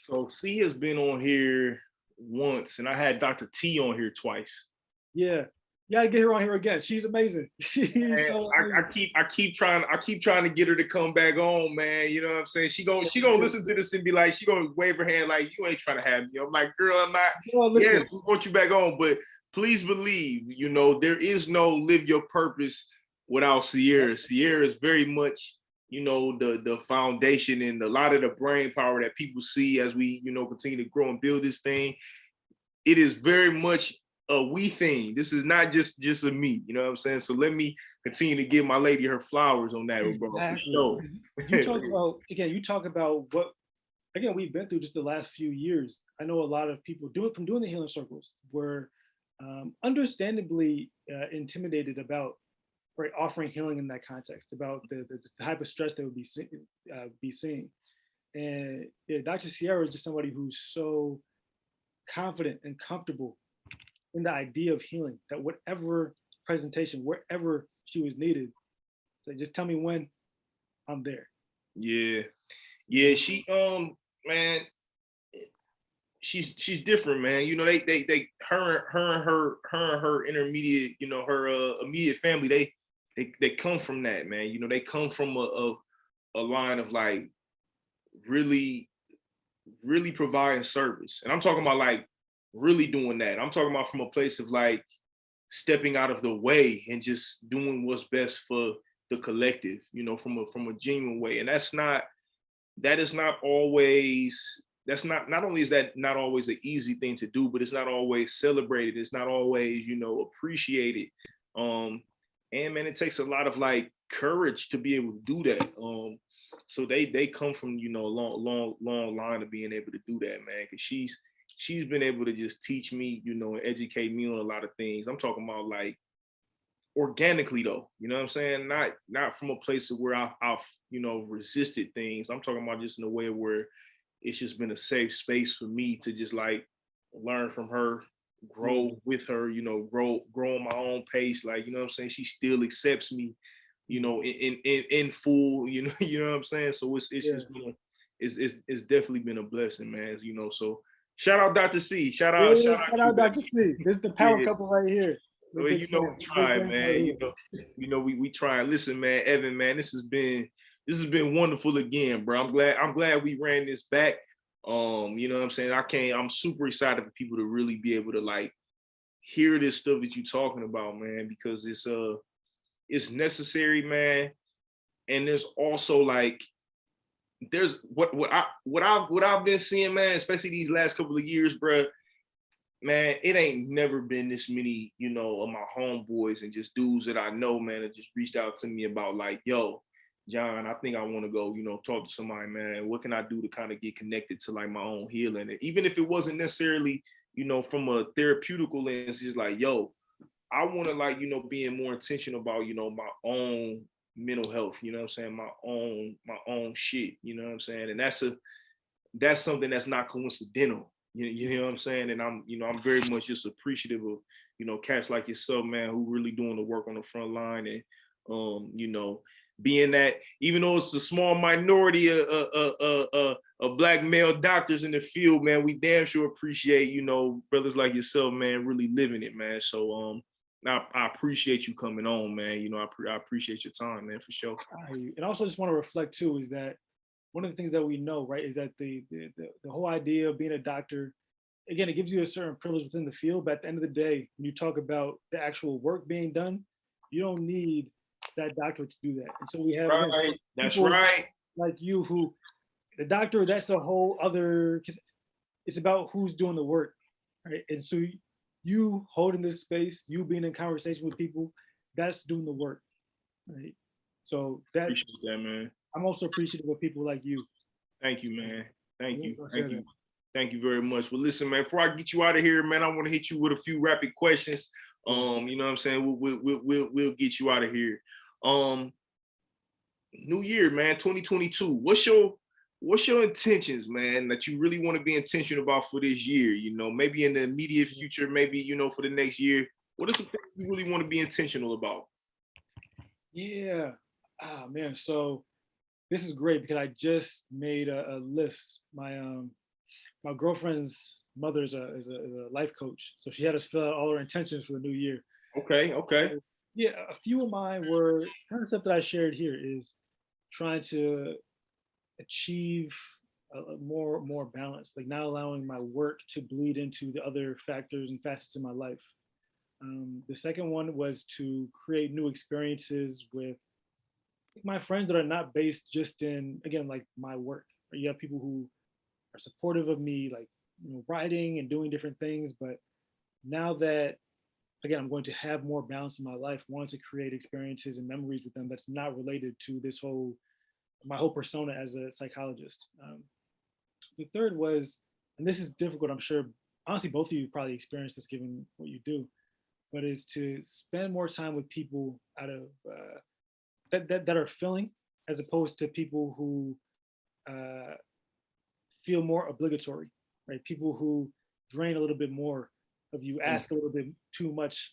So C has been on here once, and I had Dr. T on here twice. Yeah, you gotta get her on here again. She's amazing. She's so amazing. I keep trying to get her to come back on, man. You know what I'm saying? She gonna listen to this and be like, she gonna wave her hand like, you ain't trying to have me. I'm like, girl, I'm not. Yes, we want you back on, but please believe, there is no live your purpose without Sierra. Sierra is very much, the foundation and a lot of the brain power that people see as we, continue to grow and build this thing. It is very much a we thing. This is not just a me, you know what I'm saying? So let me continue to give my lady her flowers on that. Exactly. You talk about what, again, we've been through just the last few years. I know a lot of people doing the healing circles were understandably intimidated about offering healing in that context, about the type of stress they would be seeing. And Dr. Sierra is just somebody who's so confident and comfortable in the idea of healing that whatever presentation, wherever she was needed, so just tell me when, I'm there. Yeah, she man, she's different, man. Her and her intermediate, her immediate family, they come from that, man. They come from a line of like really providing service, and I'm talking about like really doing that. I'm talking about from a place of like stepping out of the way and just doing what's best for the collective, from a genuine way. And not only is that not always an easy thing to do, but it's not always celebrated. It's not always, appreciated. And man, it takes a lot of like courage to be able to do that. So they come from, a long line of being able to do that, man. Cause she's been able to just teach me, and educate me on a lot of things. I'm talking about like organically though, you know what I'm saying? Not from a place of where I've resisted things. I'm talking about just in a way where it's just been a safe space for me to just like learn from her, grow with her, grow on my own pace. Like, you know what I'm saying? She still accepts me, in full, you know what I'm saying? So it's just been it's definitely been a blessing, man. So shout out Dr. C. Shout out Dr. C. This is the power couple right here. Well, we try, man. We try. Listen, man, Evan, man, this has been wonderful again, bro. I'm glad we ran this back. You know what I'm saying? I'm super excited for people to really be able to like hear this stuff that you're talking about, man, because it's necessary, man. And there's also like there's what I've been seeing, man, especially these last couple of years, bro. Man, it ain't never been this many, of my homeboys and just dudes that I know, man, that just reached out to me about like, yo, John, I think I want to go, talk to somebody, man. What can I do to kind of get connected to like my own healing? And even if it wasn't necessarily, from a therapeutical lens, it's like, yo, I want to like, being more intentional about, my own mental health, you know what I'm saying? My own shit, you know what I'm saying? And that's something that's not coincidental. You know what I'm saying? And I'm very much just appreciative of, cats like yourself, man, who really doing the work on the front line. And, being that, even though it's a small minority of Black male doctors in the field, man, we damn sure appreciate, brothers like yourself, man, really living it, man. So I appreciate you coming on, man. I appreciate your time, man, for sure. And also just want to reflect too, is that one of the things that we know, right, is that the whole idea of being a doctor, again, it gives you a certain privilege within the field, but at the end of the day, when you talk about the actual work being done, You don't need that doctorate to do that. And so we have again, Right. That's people right. like you who the doctor, that's a whole other, it's about who's doing the work, right? And so you holding this space, you being in conversation with people, that's doing the work, right? So that Appreciate that, man. I'm also appreciative of people like you. Thank you, man. Thank you. Thank you. That. Thank you very much. Well, listen, man, before I get you out of here, man, I want to hit you with a few rapid questions. You know what I'm saying? We'll get you out of here. New year, man, 2022. What's your intentions, man, that you really want to be intentional about for this year? You know, maybe in the immediate future, maybe, you know, for the next year. What is the thing you really want to be intentional about? Yeah. Man. So this is great because I just made a list. My girlfriend's mother is a life coach, so she had us fill out all her intentions for the new year. Okay. So, yeah, a few of mine were kind of stuff that I shared here is trying to achieve more balance, like not allowing my work to bleed into the other factors and facets of my life. The second one was to create new experiences with my friends that are not based just in, again, like my work. You have people who are supportive of me, like, you know, writing and doing different things. But now that, again, I'm going to have more balance in my life, wanting to create experiences and memories with them that's not related to my whole persona as a psychologist. The third was, and this is difficult, I'm sure, honestly, both of you probably experienced this given what you do, but is to spend more time with people out of that are filling, as opposed to people who uh, feel more obligatory, right? People who drain a little bit more of you, ask a little bit too much.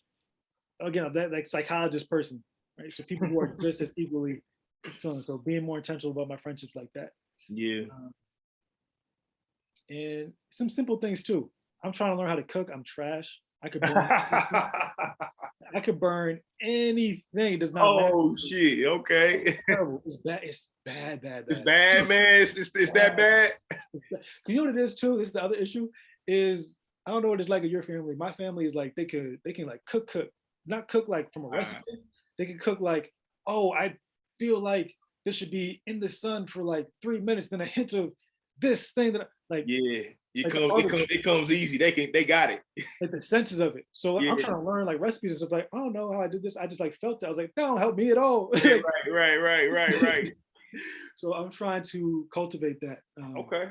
Again, that like psychologist person, right? So people who are just as equally filling. So being more intentional about my friendships like that. Yeah. And some simple things too. I'm trying to learn how to cook. I'm trash. I could burn. I could burn anything. It does not matter. Oh shit. Okay. It's terrible. It's bad. It's bad. It's bad, man. It's that bad. You know what it is too? This is the other issue. Is I don't know what it's like in your family. My family is like they can like cook, not cook like from a recipe. They can cook like, oh, I feel like this should be in the sun for like 3 minutes, then a hint of this thing that like it comes easy. They got it. Like the senses of it. So I'm trying to learn like recipes and stuff. Like I don't know how I did this. I just like felt it. I was like, that don't help me at all. Yeah, right. So I'm trying to cultivate that. Okay.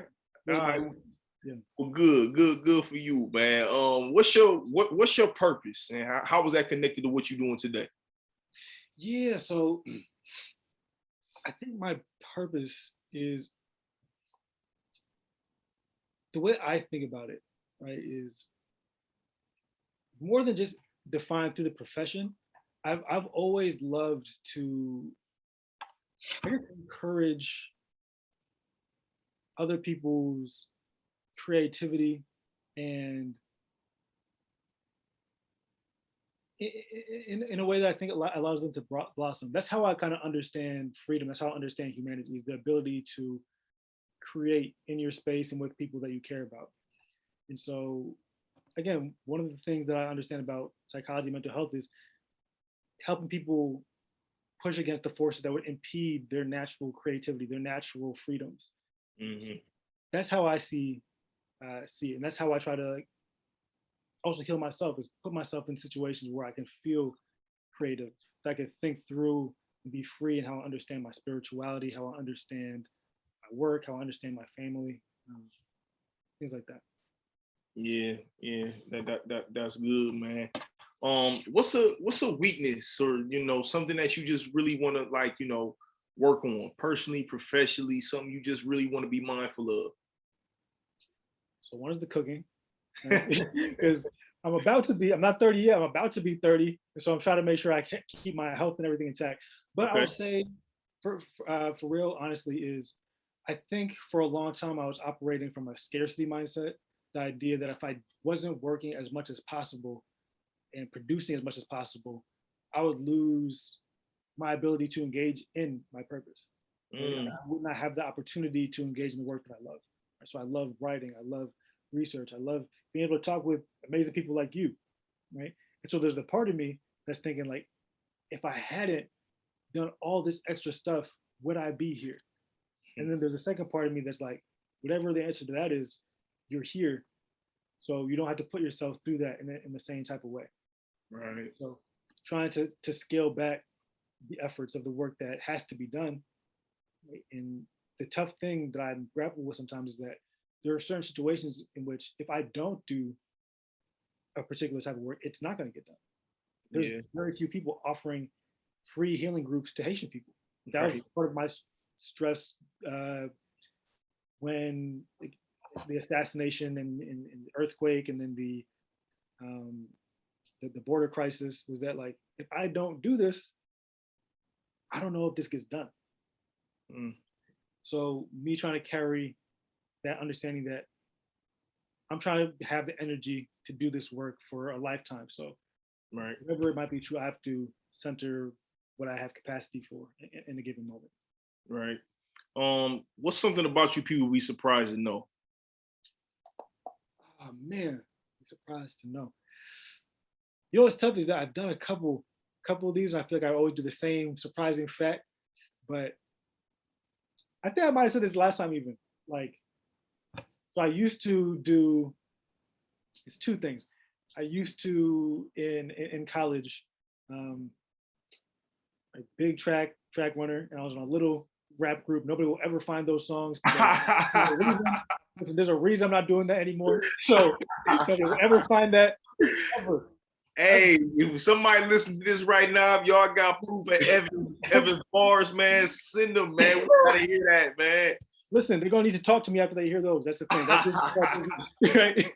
All right. Yeah. Well, good for you, man. What's your purpose, and how was that connected to what you're doing today? Yeah. So I think my purpose is the way I think about it, right, is more than just defined through the profession. I've always loved to encourage other people's creativity and in a way that I think allows them to blossom. That's how I kind of understand freedom. That's how I understand humanity, is the ability to create in your space and with people that you care about. And so, again, one of the things that I understand about psychology and mental health is helping people push against the forces that would impede their natural creativity, their natural freedoms. So that's how I see it, and that's how I try to also heal myself, is put myself in situations where I can feel creative, that I can think through and be free, and how I understand my spirituality, how I understand my work, how I understand my family, things like that. Yeah, that's good, man. What's a weakness, or something that you just really want to, like, work on personally, professionally, something you just really want to be mindful of? So one is the cooking, because I'm not 30 yet. I'm about to be 30, and so I'm trying to make sure I keep my health and everything intact. But I would say, for real, honestly, is I think for a long time I was operating from a scarcity mindset. The idea that if I wasn't working as much as possible and producing as much as possible, I would lose my ability to engage in my purpose. I would not have the opportunity to engage in the work that I love. So I love writing. I love research. I love being able to talk with amazing people like you, right? And so there's the part of me that's thinking like, if I hadn't done all this extra stuff, would I be here? And then there's a second part of me that's like, whatever the answer to that is, you're here. So you don't have to put yourself through that in the same type of way. Right. So trying to scale back the efforts of the work that has to be done. And the tough thing that I grapple with sometimes is that there are certain situations in which if I don't do a particular type of work, it's not going to get done. There's very few people offering free healing groups to Haitian people. That was part of my stress when the assassination and the earthquake and then the border crisis was that, like, if I don't do this, I don't know if this gets done. So me trying to carry that understanding that I'm trying to have the energy to do this work for a lifetime. So whatever it might be true, I have to center what I have capacity for in a given moment. Right. What's something about you people be surprised to know? Oh man, I'm surprised to know. You know what's tough is that I've done a couple of these, and I feel like I always do the same surprising fact. But I think I might have said this last time even. Like, so I used to do, it's two things. I used to in college, a big track runner, and I was in a little rap group. Nobody will ever find those songs. There's a reason I'm not doing that anymore. So nobody will ever find that ever. Hey, if somebody listen to this right now, if y'all got proof of Evan bars, man, send them, man. We gotta hear that, man. Listen, they're gonna need to talk to me after they hear those. That's the thing. That's right?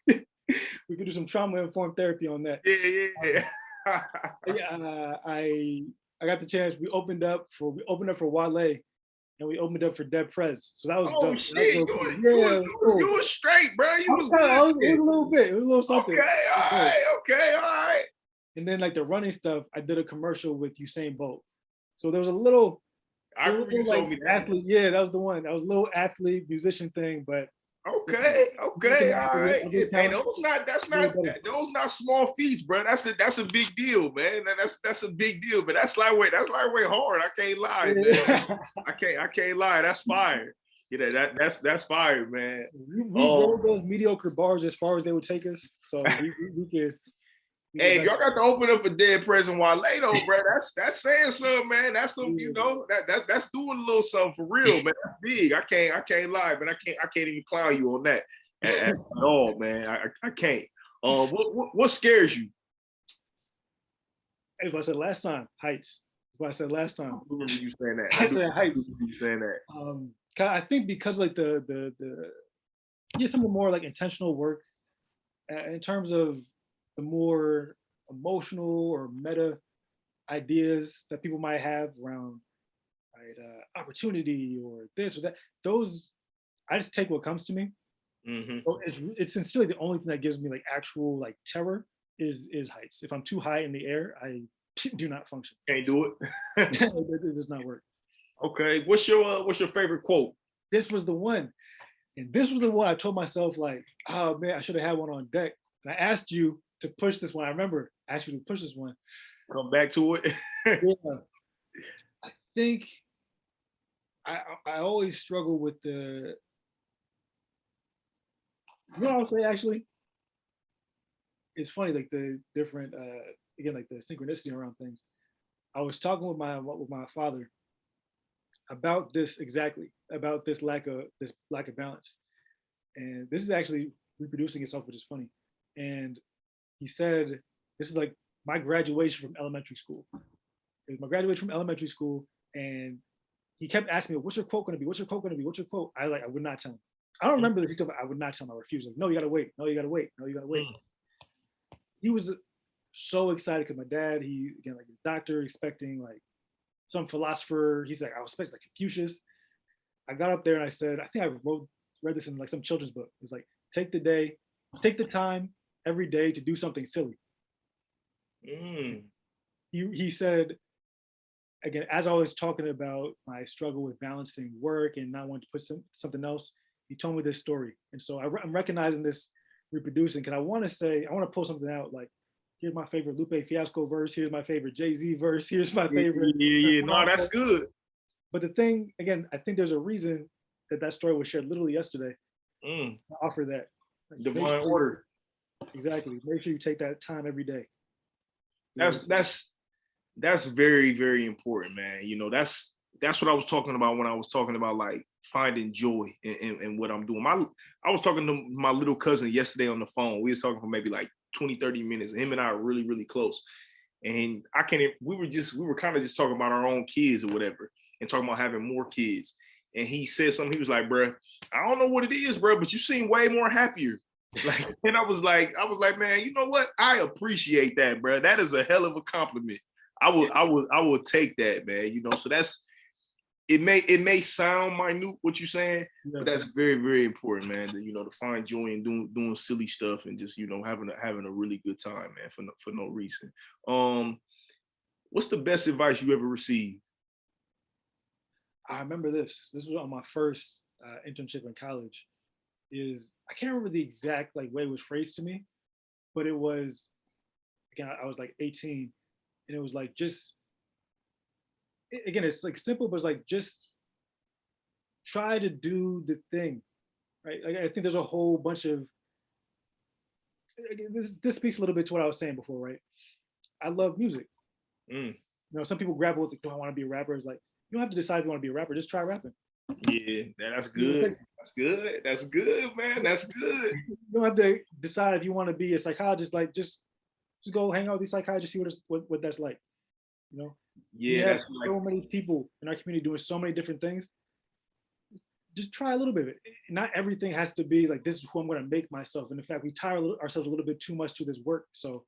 We could do some trauma-informed therapy on that. I got the chance. We opened up for Wale, and we opened up for Dead Prez. So that was dope. Shit, you were straight, bro. You was good. It was a little bit. It was a little something. Okay, all right. And then like the running stuff, I did a commercial with Usain Bolt. So there was a little. I remember you told me that. Athlete, yeah, that was the one. That was a little athlete musician thing, but okay, all right. Hey, those not small feats, bro. That's a big deal, man. That's a big deal, but that's lightweight hard. I can't lie, man. I can't lie. That's fire. Yeah, that's fire, man. We rolled those mediocre bars as far as they would take us. So we could. Hey, if y'all got to open up for Dead President Wale, though, bro, that's saying something, man. That's some, that's doing a little something for real, man. That's big. I can't lie, but I can't even clown you on that at all, man. I can't. What scares you? Hey, what I said last time, heights. That's what I said last time. I remember you saying that. I said heights. You saying that. I think because like some of the more like intentional work in terms of the more emotional or meta ideas that people might have around opportunity or this or that, those I just take what comes to me. So it's sincerely the only thing that gives me like actual like terror is heights. If I'm too high in the air, I do not function. Can't do it. It does not work. Okay, what's your favorite quote? This was the one, and this was the one I told myself like, oh man, I should have had one on deck. And I asked you to push this one. I remember I asked you to push this one. Come back to it. Yeah. I think I always struggle with the. You know what I'll say actually? It's funny, like the different again, like the synchronicity around things. I was talking with my father about this exactly, about this lack of balance. And this is actually reproducing itself, which is funny. And he said, this is like my graduation from elementary school. It was my graduation from elementary school. And he kept asking me, what's your quote going to be? What's your quote going to be? What's your quote? I would not tell him. I don't remember this. I would not tell him. I refused. Like, no, you got to wait. No, you got to wait. No, you got to wait. He was so excited because my dad, he, again, like a doctor, expecting like some philosopher. He's like, I was expecting like Confucius. I got up there and I said, I think I read this in like some children's book. It was like, take the time every day to do something silly. He said, again, as I was talking about my struggle with balancing work and not wanting to put something else, he told me this story. And so I'm recognizing this reproducing because I want to pull something out like, here's my favorite Lupe Fiasco verse, here's my favorite Jay-Z verse, here's my favorite. Yeah. No, that's good. But the thing, again, I think there's a reason that story was shared literally yesterday. I offer that. Like, divine order. Exactly. Make sure you take that time every day. That's very, very important, man. You know, that's what I was talking about when I was talking about like finding joy in what I'm doing. I was talking to my little cousin yesterday on the phone. We was talking for maybe like 20, 30 minutes. Him and I are really, really close. And we were kind of just talking about our own kids or whatever and talking about having more kids. And he said something, he was like, bro, I don't know what it is, bro, but you seem way more happier. Like, and I was like, man, you know what? I appreciate that, bro. That is a hell of a compliment. I will take that, man. You know, so it may sound minute what you're saying, but that's very, very important, man. To find joy in doing silly stuff and just, having a really good time, man, for no reason. What's the best advice you ever received? I remember this. This was on my first internship in college. I can't remember the exact way it was phrased to me, but it was, again, I was like 18, and it was like, just, again, it's like simple, but it's like, just try to do the thing, right? Like, I think there's a whole bunch of, this speaks a little bit to what I was saying before, right? I love music. Some people grapple with, do I want to be a rapper? It's like, you don't have to decide if you want to be a rapper, just try rapping. Yeah, that's good. That's good. That's good, man. That's good. You don't have to decide if you want to be a psychologist. Like, just go hang out with these psychologists, see what that's like. Yeah, we have so many people in our community doing so many different things. Just try a little bit of it. Not everything has to be like, this is who I'm going to make myself. And in fact, we tire ourselves a little bit too much to this work. So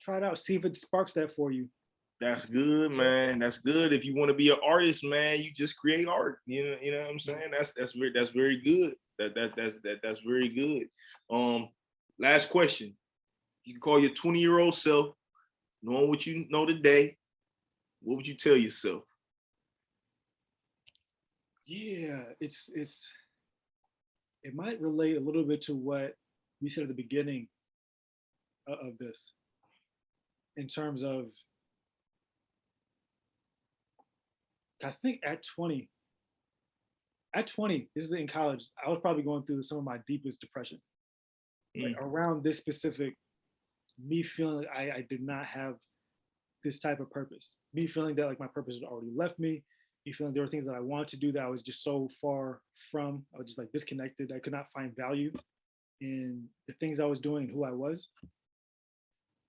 try it out. See if it sparks that for you. That's good, man. That's good. If you want to be an artist, man, you just create art. You know what I'm saying? That's very good. That's very good. Last question. You can call your 20-year-old self, knowing what you know today. What would you tell yourself? Yeah, it might relate a little bit to what we said at the beginning of this, in terms of, I think at 20, this is in college, I was probably going through some of my deepest depression. Like, around this specific, me feeling like I did not have this type of purpose. Me feeling that like my purpose had already left me. Me feeling there were things that I wanted to do that I was just so far from. I was just like disconnected. I could not find value in the things I was doing and who I was.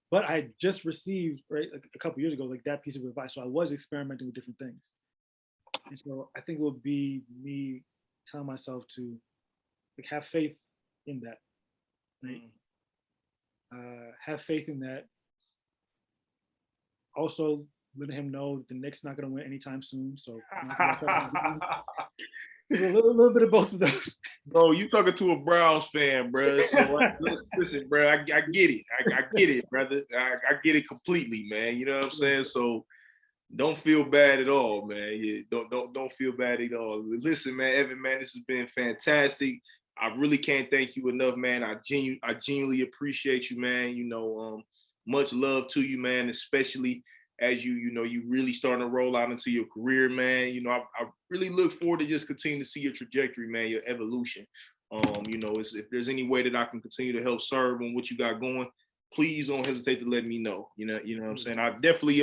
But I just received, right, like a couple years ago, like that piece of advice. So I was experimenting with different things. And so I think it would be me telling myself to like have faith in that. Right? Have faith in that. Also, letting him know that the Knicks not going to win anytime soon. So there's a little bit of both of those. Bro, you talking to a Browns fan, bro. So listen, bro, I get it. I get it, brother. I get it completely, man. You know what I'm saying? So don't feel bad at all, man. Yeah, don't feel bad at all. Listen, man, Evan, man, this has been fantastic. I really can't thank you enough, man. I genuinely appreciate you, man. Much love to you, man, especially as you really starting to roll out into your career, man. I really look forward to just continue to see your trajectory, man, your evolution. If there's any way that I can continue to help serve on what you got going, please don't hesitate to let me know. You know what I'm saying? I definitely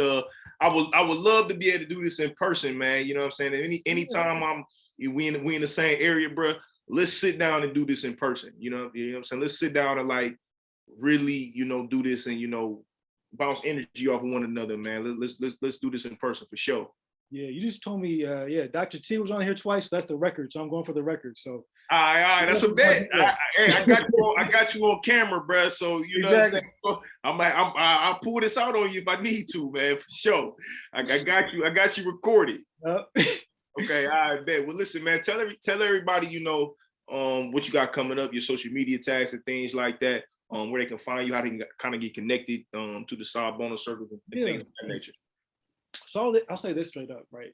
I would love to be able to do this in person, man. You know what I'm saying? Anytime we in the same area, bro, let's sit down and do this in person. You know what I'm saying? Let's sit down and like really, do this and bounce energy off of one another, man. Let's do this in person for sure. Yeah, you just told me, Dr. T was on here twice, so that's the record. So I'm going for the record. So all right, that's a bet. I got you on camera, bro. So exactly. What I'm saying? I'll pull this out on you if I need to, man, for sure. I got you recorded. Okay, I bet. Well, listen, man, tell everybody, what you got coming up, your social media tags and things like that, where they can find you, how they can kind of get connected to the Side Bonus Circle and things of that nature. So I'll say this straight up, right?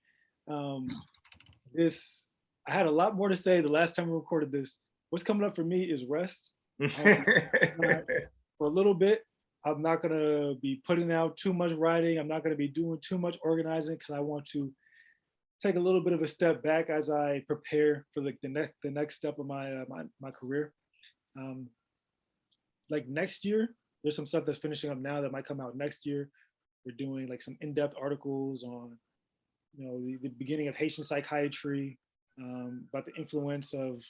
I had a lot more to say the last time we recorded this. What's coming up for me is rest for a little bit. I'm not gonna be putting out too much writing. I'm not gonna be doing too much organizing because I want to take a little bit of a step back as I prepare for like the next step of my career. Um, like next year, there's some stuff that's finishing up now that might come out next year. We're doing like some in-depth articles on, the beginning of Haitian psychiatry, about the influence of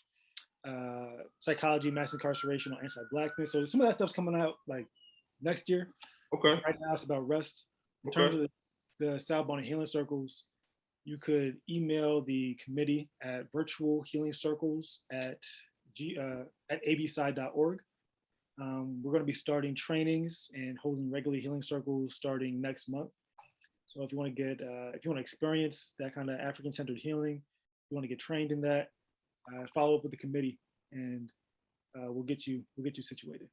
psychology, mass incarceration on anti-blackness. So some of that stuff's coming out like next year. Okay. Right now it's about rest. In terms of the South Bonnet Healing Circles, you could email the committee at virtualhealingcircles at absci.org. We're going to be starting trainings and holding regular healing circles starting next month. So if you want to if you want to experience that kind of African-centered healing, if you want to get trained in that, follow up with the committee, and we'll get you situated.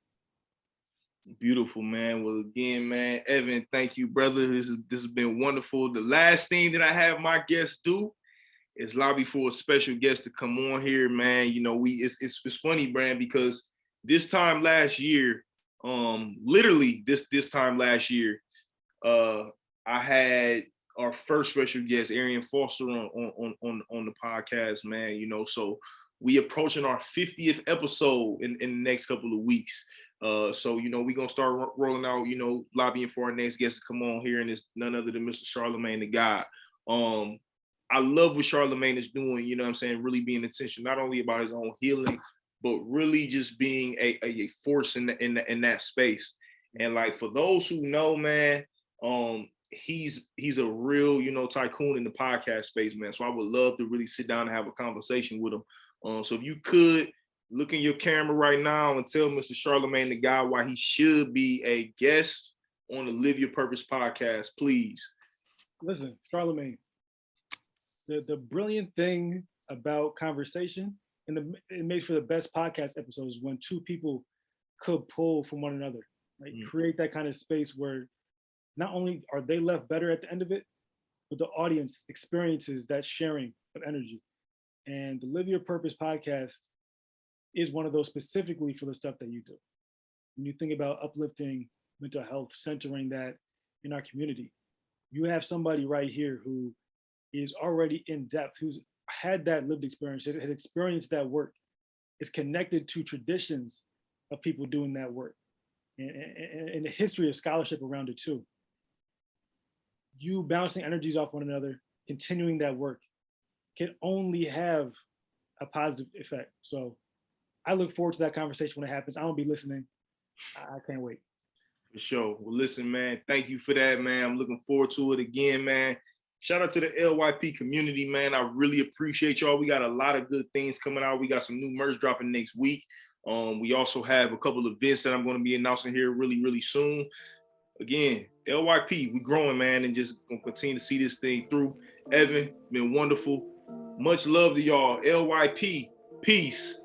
Beautiful, man. Well, again, man, Evan, thank you, brother. This has been wonderful. The last thing that I have my guests do is lobby for a special guest to come on here, man. It's funny, Brand, because this time last year, literally this time last year, I had our first special guest, Arian Foster, on the podcast, man. So we approaching our 50th episode in the next couple of weeks. So we're gonna start rolling out, lobbying for our next guest to come on here, and it's none other than Mr. Charlemagne the God. I love what Charlemagne is doing, what I'm saying, really being intentional, not only about his own healing, but really just being a force in that space. And like, for those who know, man, he's a real, tycoon in the podcast space, man. So I would love to really sit down and have a conversation with him. So if you could look in your camera right now and tell Mr. Charlemagne the God why he should be a guest on the Live Your Purpose podcast, please. Listen, Charlemagne, the brilliant thing about conversation, and it makes for the best podcast episodes, when two people could pull from one another, right? Create that kind of space where not only are they left better at the end of it, but the audience experiences that sharing of energy. And the Live Your Purpose podcast is one of those specifically for the stuff that you do. When you think about uplifting mental health, centering that in our community, you have somebody right here who is already in depth, who's had that lived experience, has experienced that work, is connected to traditions of people doing that work, and the history of scholarship around it too. You bouncing energies off one another, continuing that work, can only have a positive effect. So I look forward to that conversation when it happens. I'm gonna be listening. I can't wait. For sure. Well, listen, man, thank you for that, man. I'm looking forward to it again, man. Shout out to the LYP community, man. I really appreciate y'all. We got a lot of good things coming out. We got some new merch dropping next week. We also have a couple of events that I'm going to be announcing here really, really soon. Again, LYP, we growing, man, and just going to continue to see this thing through. Evan, been wonderful. Much love to y'all. LYP, peace.